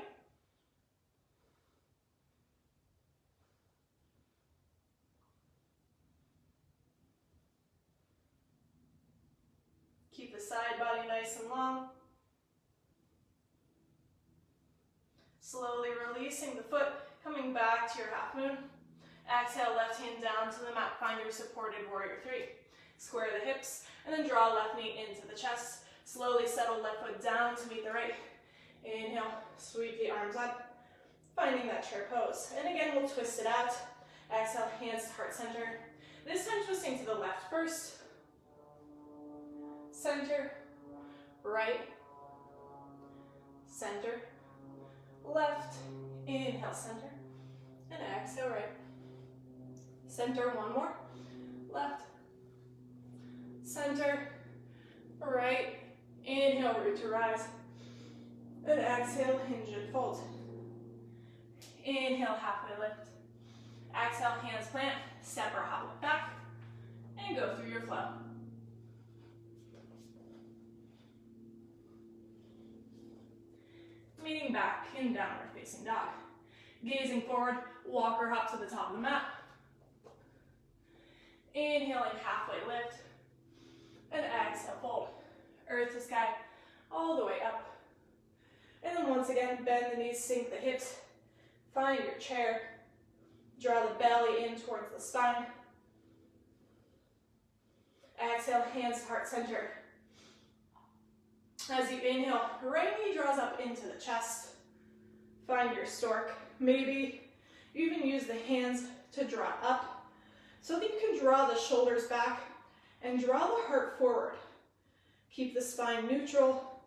Keep the side body nice and long. Slowly releasing the foot, coming back to your half moon. Exhale, left hand down to the mat. Find your supported warrior three. Square the hips, and then draw left knee into the chest. Slowly settle left foot down to meet the right. Inhale, sweep the arms up, finding that chair pose. And again, we'll twist it out. Exhale, hands to heart center. This time twisting to the left first. Center, right, center, left. Inhale, center, and exhale, right. Center, one more. Left, center, right. Inhale, root to rise. And exhale, hinge and fold. Inhale, halfway lift. Exhale, hands plant, step or hop it back, and go through your flow. Meeting back in downward facing dog. Gazing forward, walk or hop to the top of the mat. Inhaling, halfway lift, and exhale, fold. Earth to sky, all the way up. And then once again, bend the knees, sink the hips, find your chair, draw the belly in towards the spine. Exhale, hands to heart center. As you inhale, right knee draws up into the chest. Find your stork. Maybe you even use the hands to draw up so that you can draw the shoulders back and draw the heart forward. Keep the spine neutral.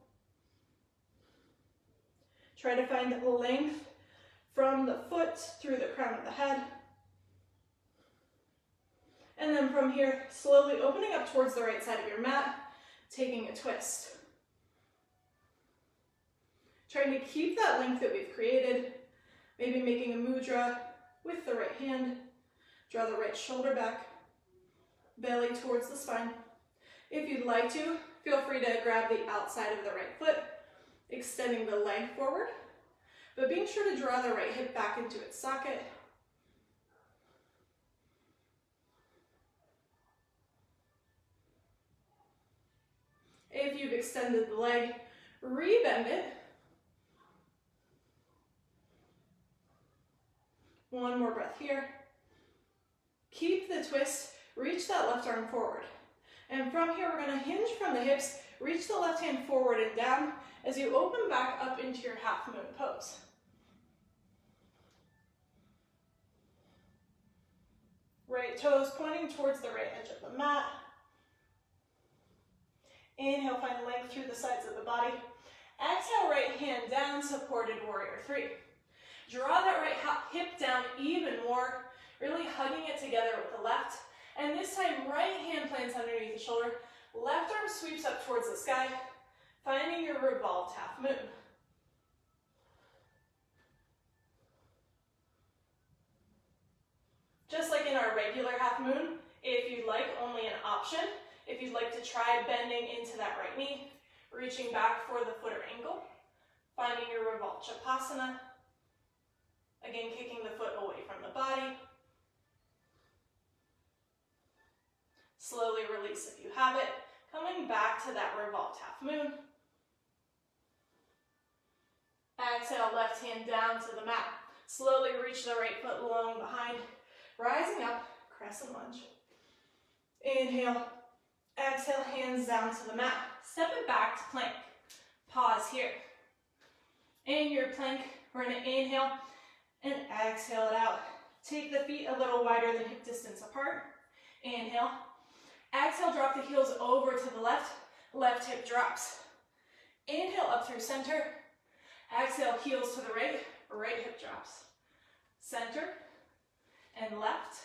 Try to find length from the foot through the crown of the head. And then from here, slowly opening up towards the right side of your mat, taking a twist. Trying to keep that length that we've created, maybe making a mudra with the right hand. Draw the right shoulder back, belly towards the spine. If you'd like to, feel free to grab the outside of the right foot, extending the leg forward, but being sure to draw the right hip back into its socket. If you've extended the leg, rebend it. One more breath here. Keep the twist, reach that left arm forward. And from here, we're going to hinge from the hips, reach the left hand forward and down as you open back up into your half moon pose. Right toes pointing towards the right edge of the mat. Inhale, find length through the sides of the body. Exhale, right hand down, supported warrior three. Draw that right hip down even more, really hugging it together with the left. And this time, right hand plants underneath the shoulder. Left arm sweeps up towards the sky, finding your revolved half moon. Just like in our regular half moon, if you'd like, only an option. If you'd like to try bending into that right knee, reaching back for the foot or ankle, finding your revolved chapasana. Again, kicking the foot away from the body. Slowly release if you have it. Coming back to that revolved half moon. Exhale, left hand down to the mat. Slowly reach the right foot long behind. Rising up, crescent lunge. Inhale. Exhale, hands down to the mat. Step it back to plank. Pause here. In your plank, we're going to inhale and exhale it out. Take the feet a little wider than hip distance apart. Inhale. Exhale, drop the heels over to the left. Left hip drops. Inhale up through center. Exhale, heels to the right. Right hip drops. Center and left.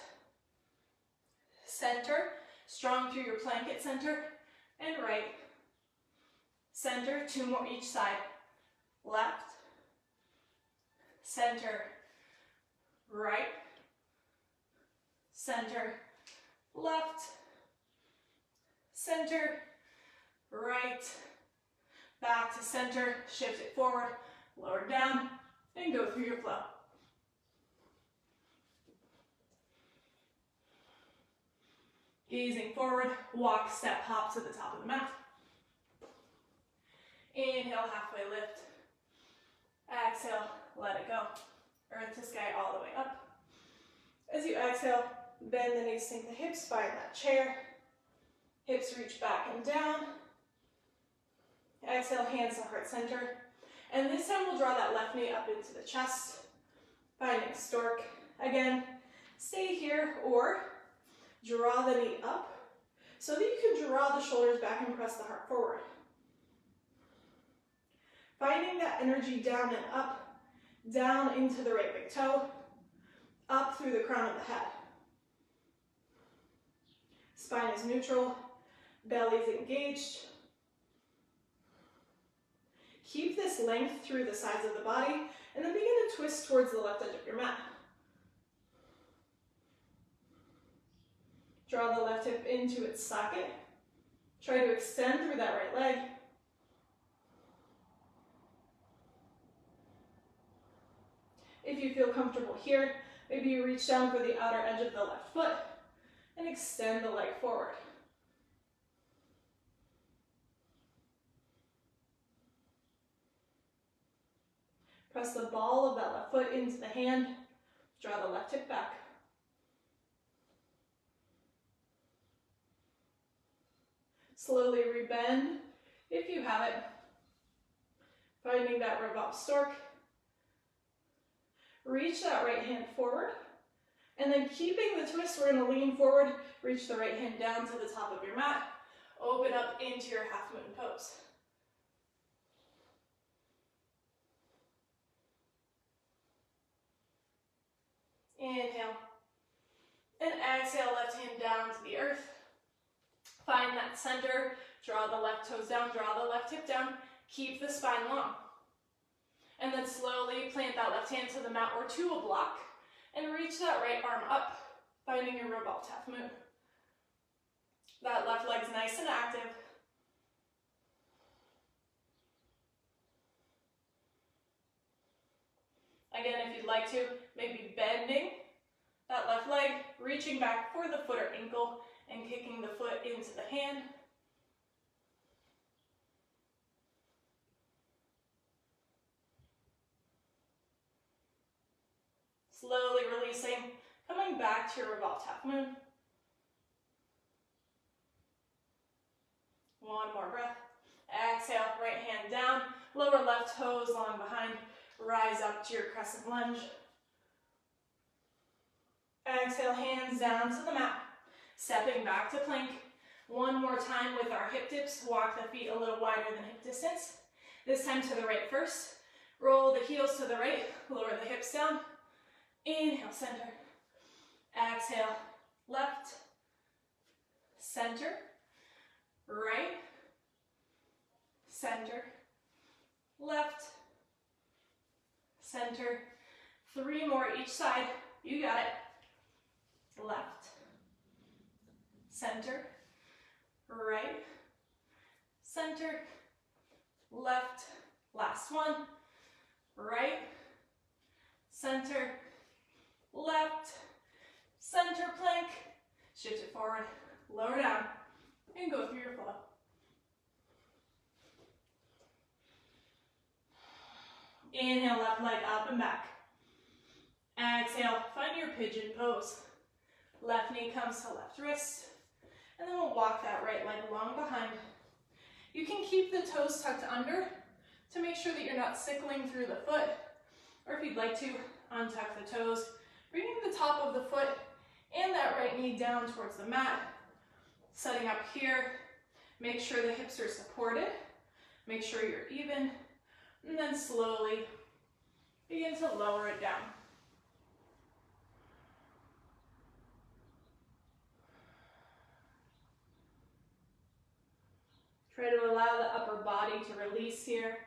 Center. Strong through your plank at center. And right. Center. Two more each side. Left. Center. Right, center, left, center, right, back to center, shift it forward, lower down, and go through your flow. Gazing forward, walk, step, hop to the top of the mat. Inhale, halfway lift. Exhale, let it go. Earth to sky all the way up. As you exhale, bend the knees, sink the hips, find that chair. Hips reach back and down. Exhale, hands to heart center. And this time we'll draw that left knee up into the chest, finding stork. Again, stay here or draw the knee up so that you can draw the shoulders back and press the heart forward. Finding that energy down and up, down into the right big toe, up through the crown of the head. Spine is neutral, belly is engaged. Keep this length through the sides of the body, and then begin to twist towards the left edge of your mat. Draw the left hip into its socket. Try to extend through that right leg. If you feel comfortable here, maybe you reach down for the outer edge of the left foot and extend the leg forward. Press the ball of that left foot into the hand. Draw the left hip back. Slowly rebend if you have it. Finding that revolved stork. Reach that right hand forward. And then keeping the twist, we're going to lean forward. Reach the right hand down to the top of your mat. Open up into your half moon pose. Inhale. And exhale, left hand down to the earth. Find that center. Draw the left toes down. Draw the left hip down. Keep the spine long. And then slowly plant that left hand to the mat or to a block. And reach that right arm up. Finding your revolved half moon. That left leg's nice and active. Again, if you'd like to, maybe bending that left leg, reaching back for the foot or ankle, and kicking the foot into the hand. Slowly releasing, coming back to your revolved half moon. One more breath. Exhale, right hand down, lower left toes long behind. Rise up to your crescent lunge. Exhale, hands down to the mat. Stepping back to plank. One more time with our hip dips. Walk the feet a little wider than hip distance. This time to the right first. Roll the heels to the right. Lower the hips down. Inhale, center. Exhale, left. Center. Right. Center. Left. Center. 3 more each side. You got it. Left. Center. Right. Center. Left. Last one. Right. Center. Left. Center plank. Shift it forward. Lower down. And go through your flow. Inhale, left leg up and back. Exhale, find your pigeon pose. Left knee comes to left wrist. And then we'll walk that right leg along behind. You can keep the toes tucked under to make sure that you're not sickling through the foot. Or if you'd like to, untuck the toes, bringing the top of the foot and that right knee down towards the mat. Setting up here, make sure the hips are supported. Make sure you're even. And then slowly begin to lower it down. Try to allow the upper body to release here.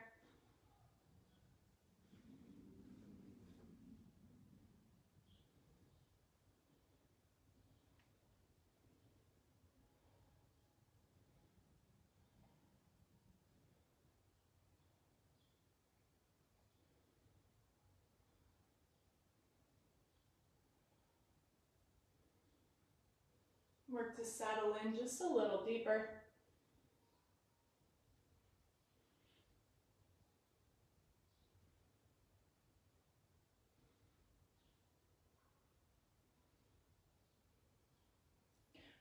Work to settle in just a little deeper.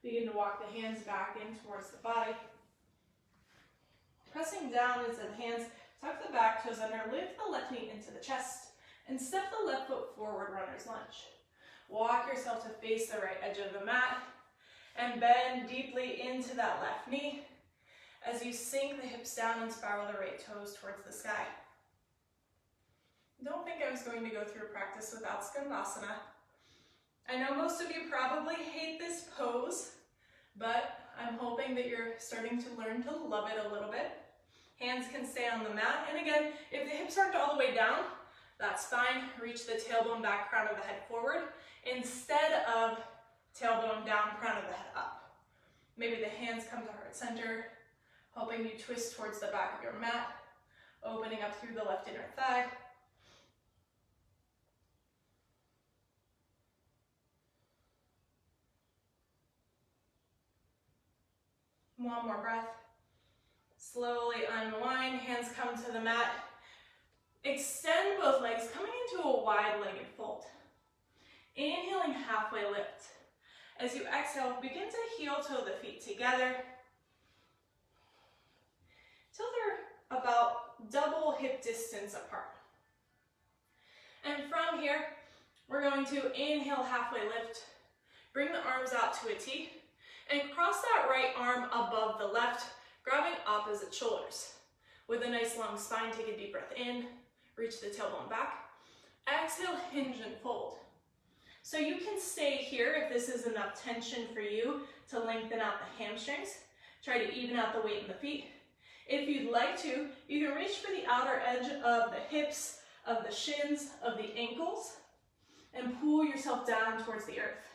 Begin to walk the hands back in towards the body. Pressing down into the hands, tuck the back toes under, lift the left knee into the chest, and step the left foot forward, runner's lunge. Walk yourself to face the right edge of the mat, and bend deeply into that left knee as you sink the hips down and spiral the right toes towards the sky. Don't think I was going to go through a practice without skandasana. I know most of you probably hate this pose, but I'm hoping that you're starting to learn to love it a little bit. Hands can stay on the mat, and again, if the hips aren't all the way down, that's fine. Reach the tailbone back, crown of the head forward, instead of tailbone down, crown of the head up. Maybe the hands come to heart center, helping you twist towards the back of your mat, opening up through the left inner thigh. One more breath. Slowly unwind, hands come to the mat. Extend both legs, coming into a wide-legged fold. Inhaling, halfway lift. As you exhale, begin to heel-toe the feet together till they're about double hip distance apart. And from here, we're going to inhale, halfway lift. Bring the arms out to a T, and cross that right arm above the left, grabbing opposite shoulders. With a nice long spine, take a deep breath in, reach the tailbone back. Exhale, hinge and fold. So you can stay here if this is enough tension for you to lengthen out the hamstrings. Try to even out the weight in the feet. If you'd like to, you can reach for the outer edge of the hips, of the shins, of the ankles, and pull yourself down towards the earth.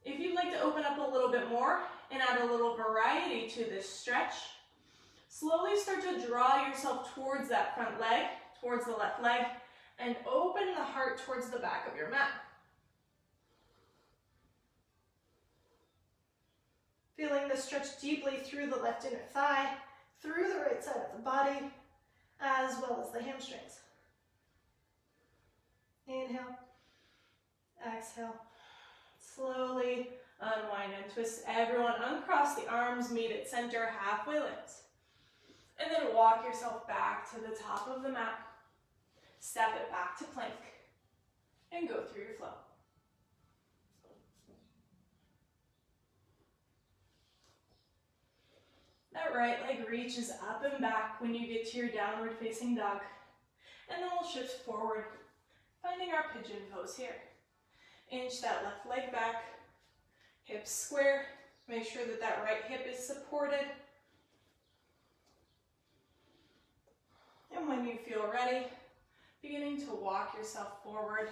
If you'd like to open up a little bit more and add a little variety to this stretch, slowly start to draw yourself towards that front leg, towards the left leg, and open the heart towards the back of your mat. Feeling the stretch deeply through the left inner thigh, through the right side of the body, as well as the hamstrings. Inhale, exhale. Slowly unwind and twist. Everyone uncross the arms, meet at center, halfway lift. And then walk yourself back to the top of the mat. Step it back to plank and go through your flow. That right leg reaches up and back when you get to your downward facing dog. And then we'll shift forward, finding our pigeon pose here. Inch that left leg back, hips square. Make sure that that right hip is supported. And when you feel ready, beginning to walk yourself forward,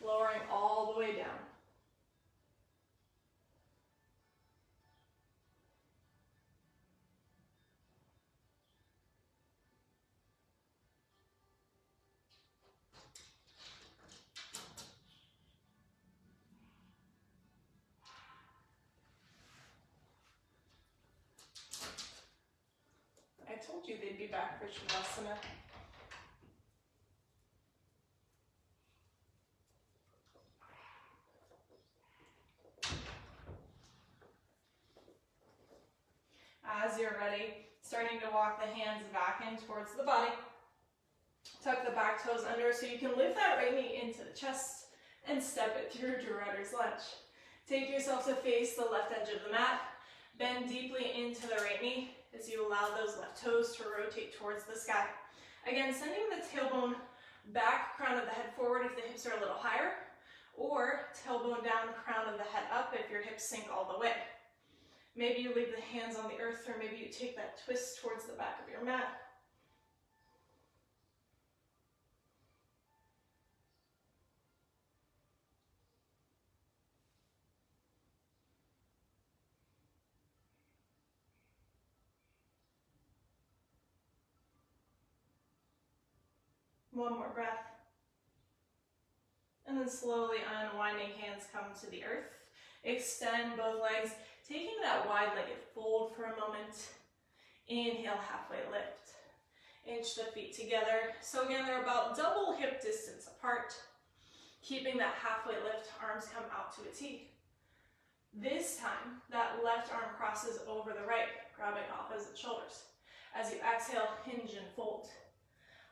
lowering all the way down. I told you they'd be back for chapasana. As you're ready, starting to walk the hands back in towards the body. Tuck the back toes under so you can lift that right knee into the chest and step it through to runner's lunge. Take yourself to face the left edge of the mat. Bend deeply into the right knee as you allow those left toes to rotate towards the sky. Again, sending the tailbone back, crown of the head forward if the hips are a little higher, or tailbone down, crown of the head up if your hips sink all the way. Maybe you leave the hands on the earth, or maybe you take that twist towards the back of your mat. One more breath. And then slowly unwinding, hands come to the earth. Extend both legs, taking that wide-legged fold for a moment. Inhale, halfway lift. Inch the feet together. So again, they're about double hip distance apart. Keeping that halfway lift, arms come out to a T. This time, that left arm crosses over the right, grabbing opposite shoulders. As you exhale, hinge and fold.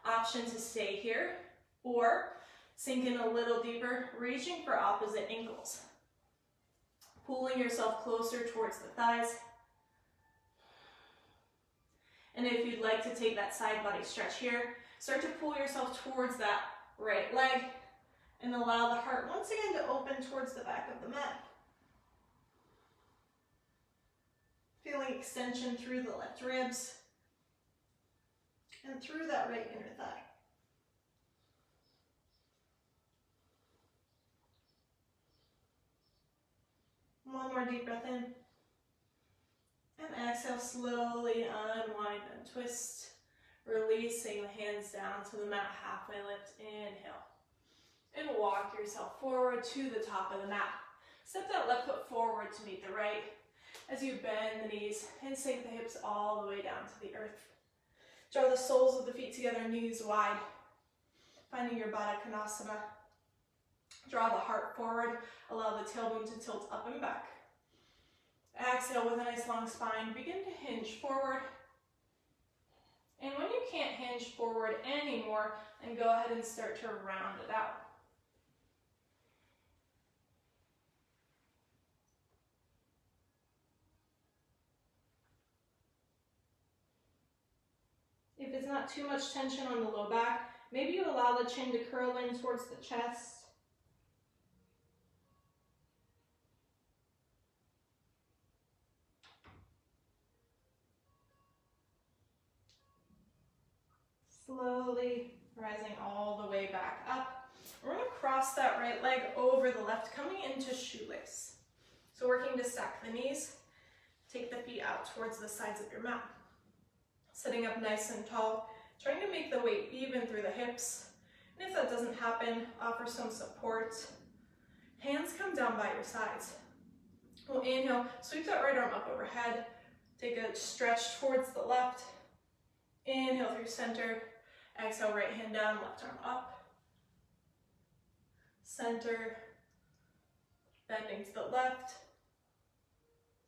Option to stay here, or sink in a little deeper, reaching for opposite ankles. Pulling yourself closer towards the thighs. And if you'd like to take that side body stretch here, start to pull yourself towards that right leg and allow the heart once again to open towards the back of the mat. Feeling extension through the left ribs and through that right inner thigh. One more deep breath in. And exhale, slowly unwind and twist. Releasing the hands down to the mat, halfway lift, inhale. And walk yourself forward to the top of the mat. Step that left foot forward to meet the right. As you bend the knees and sink the hips all the way down to the earth. Draw the soles of the feet together, knees wide. Finding your Baddha Konasana. Draw the heart forward. Allow the tailbone to tilt up and back. Exhale with a nice long spine. Begin to hinge forward. And when you can't hinge forward anymore, then go ahead and start to round it out. If it's not too much tension on the low back, maybe you allow the chin to curl in towards the chest. Slowly rising all the way back up. We're going to cross that right leg over the left, coming into shoelace. So working to stack the knees, take the feet out towards the sides of your mat. Sitting up nice and tall, trying to make the weight even through the hips. And if that doesn't happen, offer some support. Hands come down by your sides. We'll inhale, sweep that right arm up overhead. Take a stretch towards the left. Inhale through center. Exhale, right hand down, left arm up. Center. Bending to the left.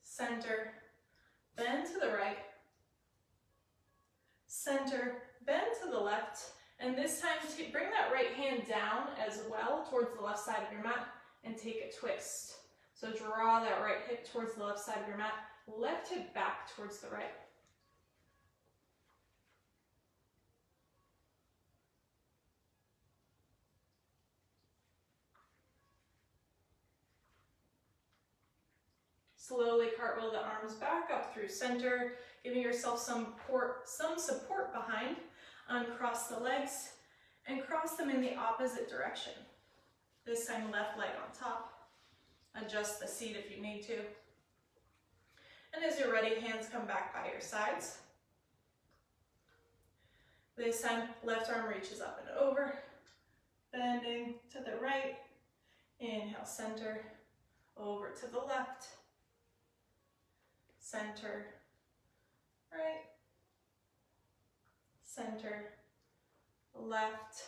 Center. Bend to the right. Center, bend to the left, and this time bring that right hand down as well towards the left side of your mat and take a twist. So draw that right hip towards the left side of your mat, left hip back towards the right. Slowly cartwheel the arms back up through center, giving yourself some support behind. Uncross the legs and cross them in the opposite direction. This time left leg on top. Adjust the seat if you need to. And as you're ready, hands come back by your sides. This time left arm reaches up and over. Bending to the right. Inhale, center, over to the left. Center, right, center, left,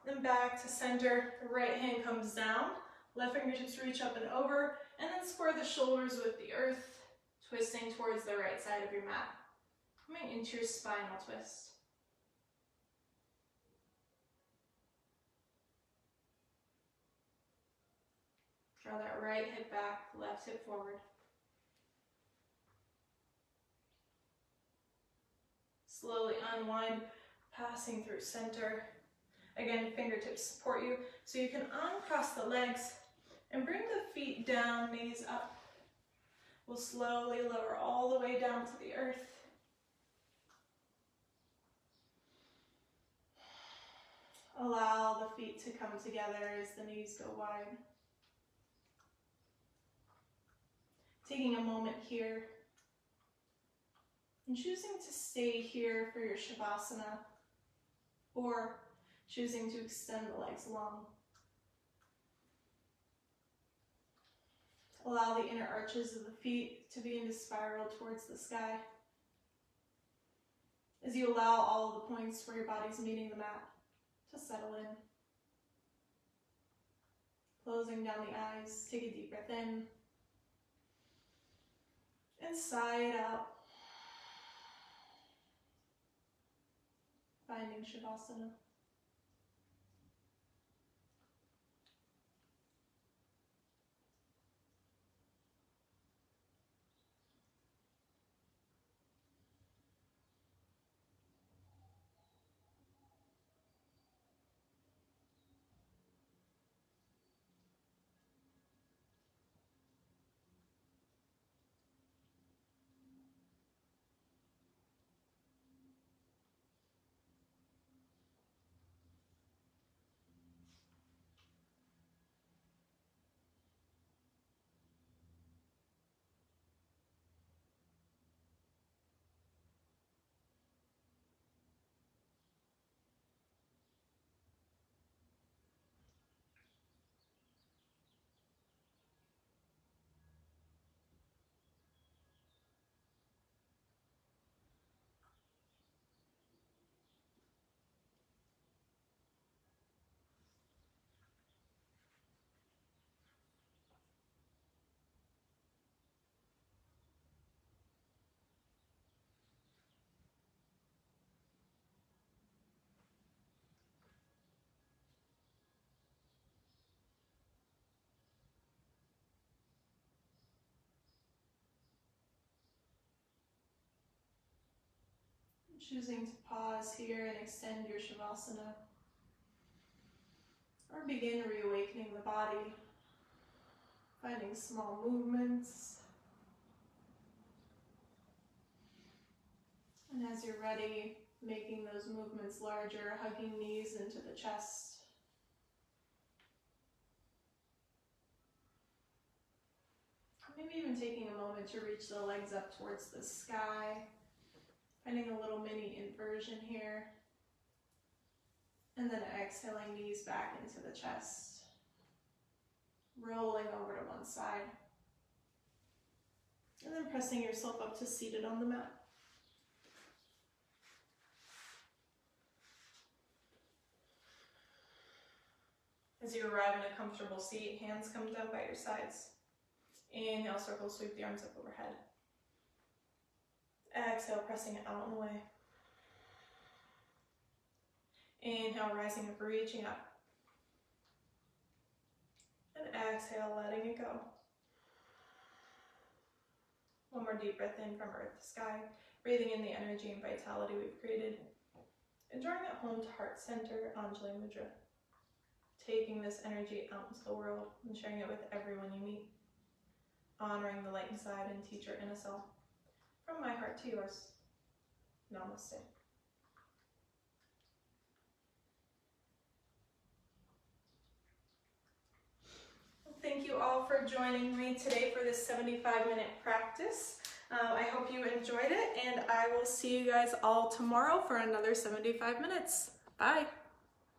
then back to center. The right hand comes down, left fingertips reach up and over, and then square the shoulders with the earth, twisting towards the right side of your mat, coming into your spinal twist. Draw that right hip back, left hip forward. Slowly unwind, passing through center. Again, fingertips support you, so you can uncross the legs and bring the feet down, knees up. We'll slowly lower all the way down to the earth. Allow the feet to come together as the knees go wide. Taking a moment here and choosing to stay here for your shavasana, or choosing to extend the legs long. Allow the inner arches of the feet to begin to spiral towards the sky as you allow all of the points where your body's meeting the mat to settle in. Closing down the eyes, take a deep breath in. And sigh it out. Finding Shavasana. Choosing to pause here and extend your Shavasana. Or begin reawakening the body. Finding small movements. And as you're ready, making those movements larger, hugging knees into the chest. Maybe even taking a moment to reach the legs up towards the sky. Finding a little mini inversion here. And then exhaling knees back into the chest. Rolling over to one side. And then pressing yourself up to seated on the mat. As you arrive in a comfortable seat, hands come down by your sides. Inhale, circle, sweep the arms up overhead. Exhale, pressing it out and away. Inhale, rising up, reaching up. And exhale, letting it go. One more deep breath in from earth to sky, breathing in the energy and vitality we've created. And drawing it home to heart center, Anjali Mudra. Taking this energy out into the world and sharing it with everyone you meet. Honoring the light inside and teacher inner self. From my heart to yours. Namaste. Thank you all for joining me today for this 75-minute practice. I hope you enjoyed it, and I will see you guys all tomorrow for another 75 minutes. Bye.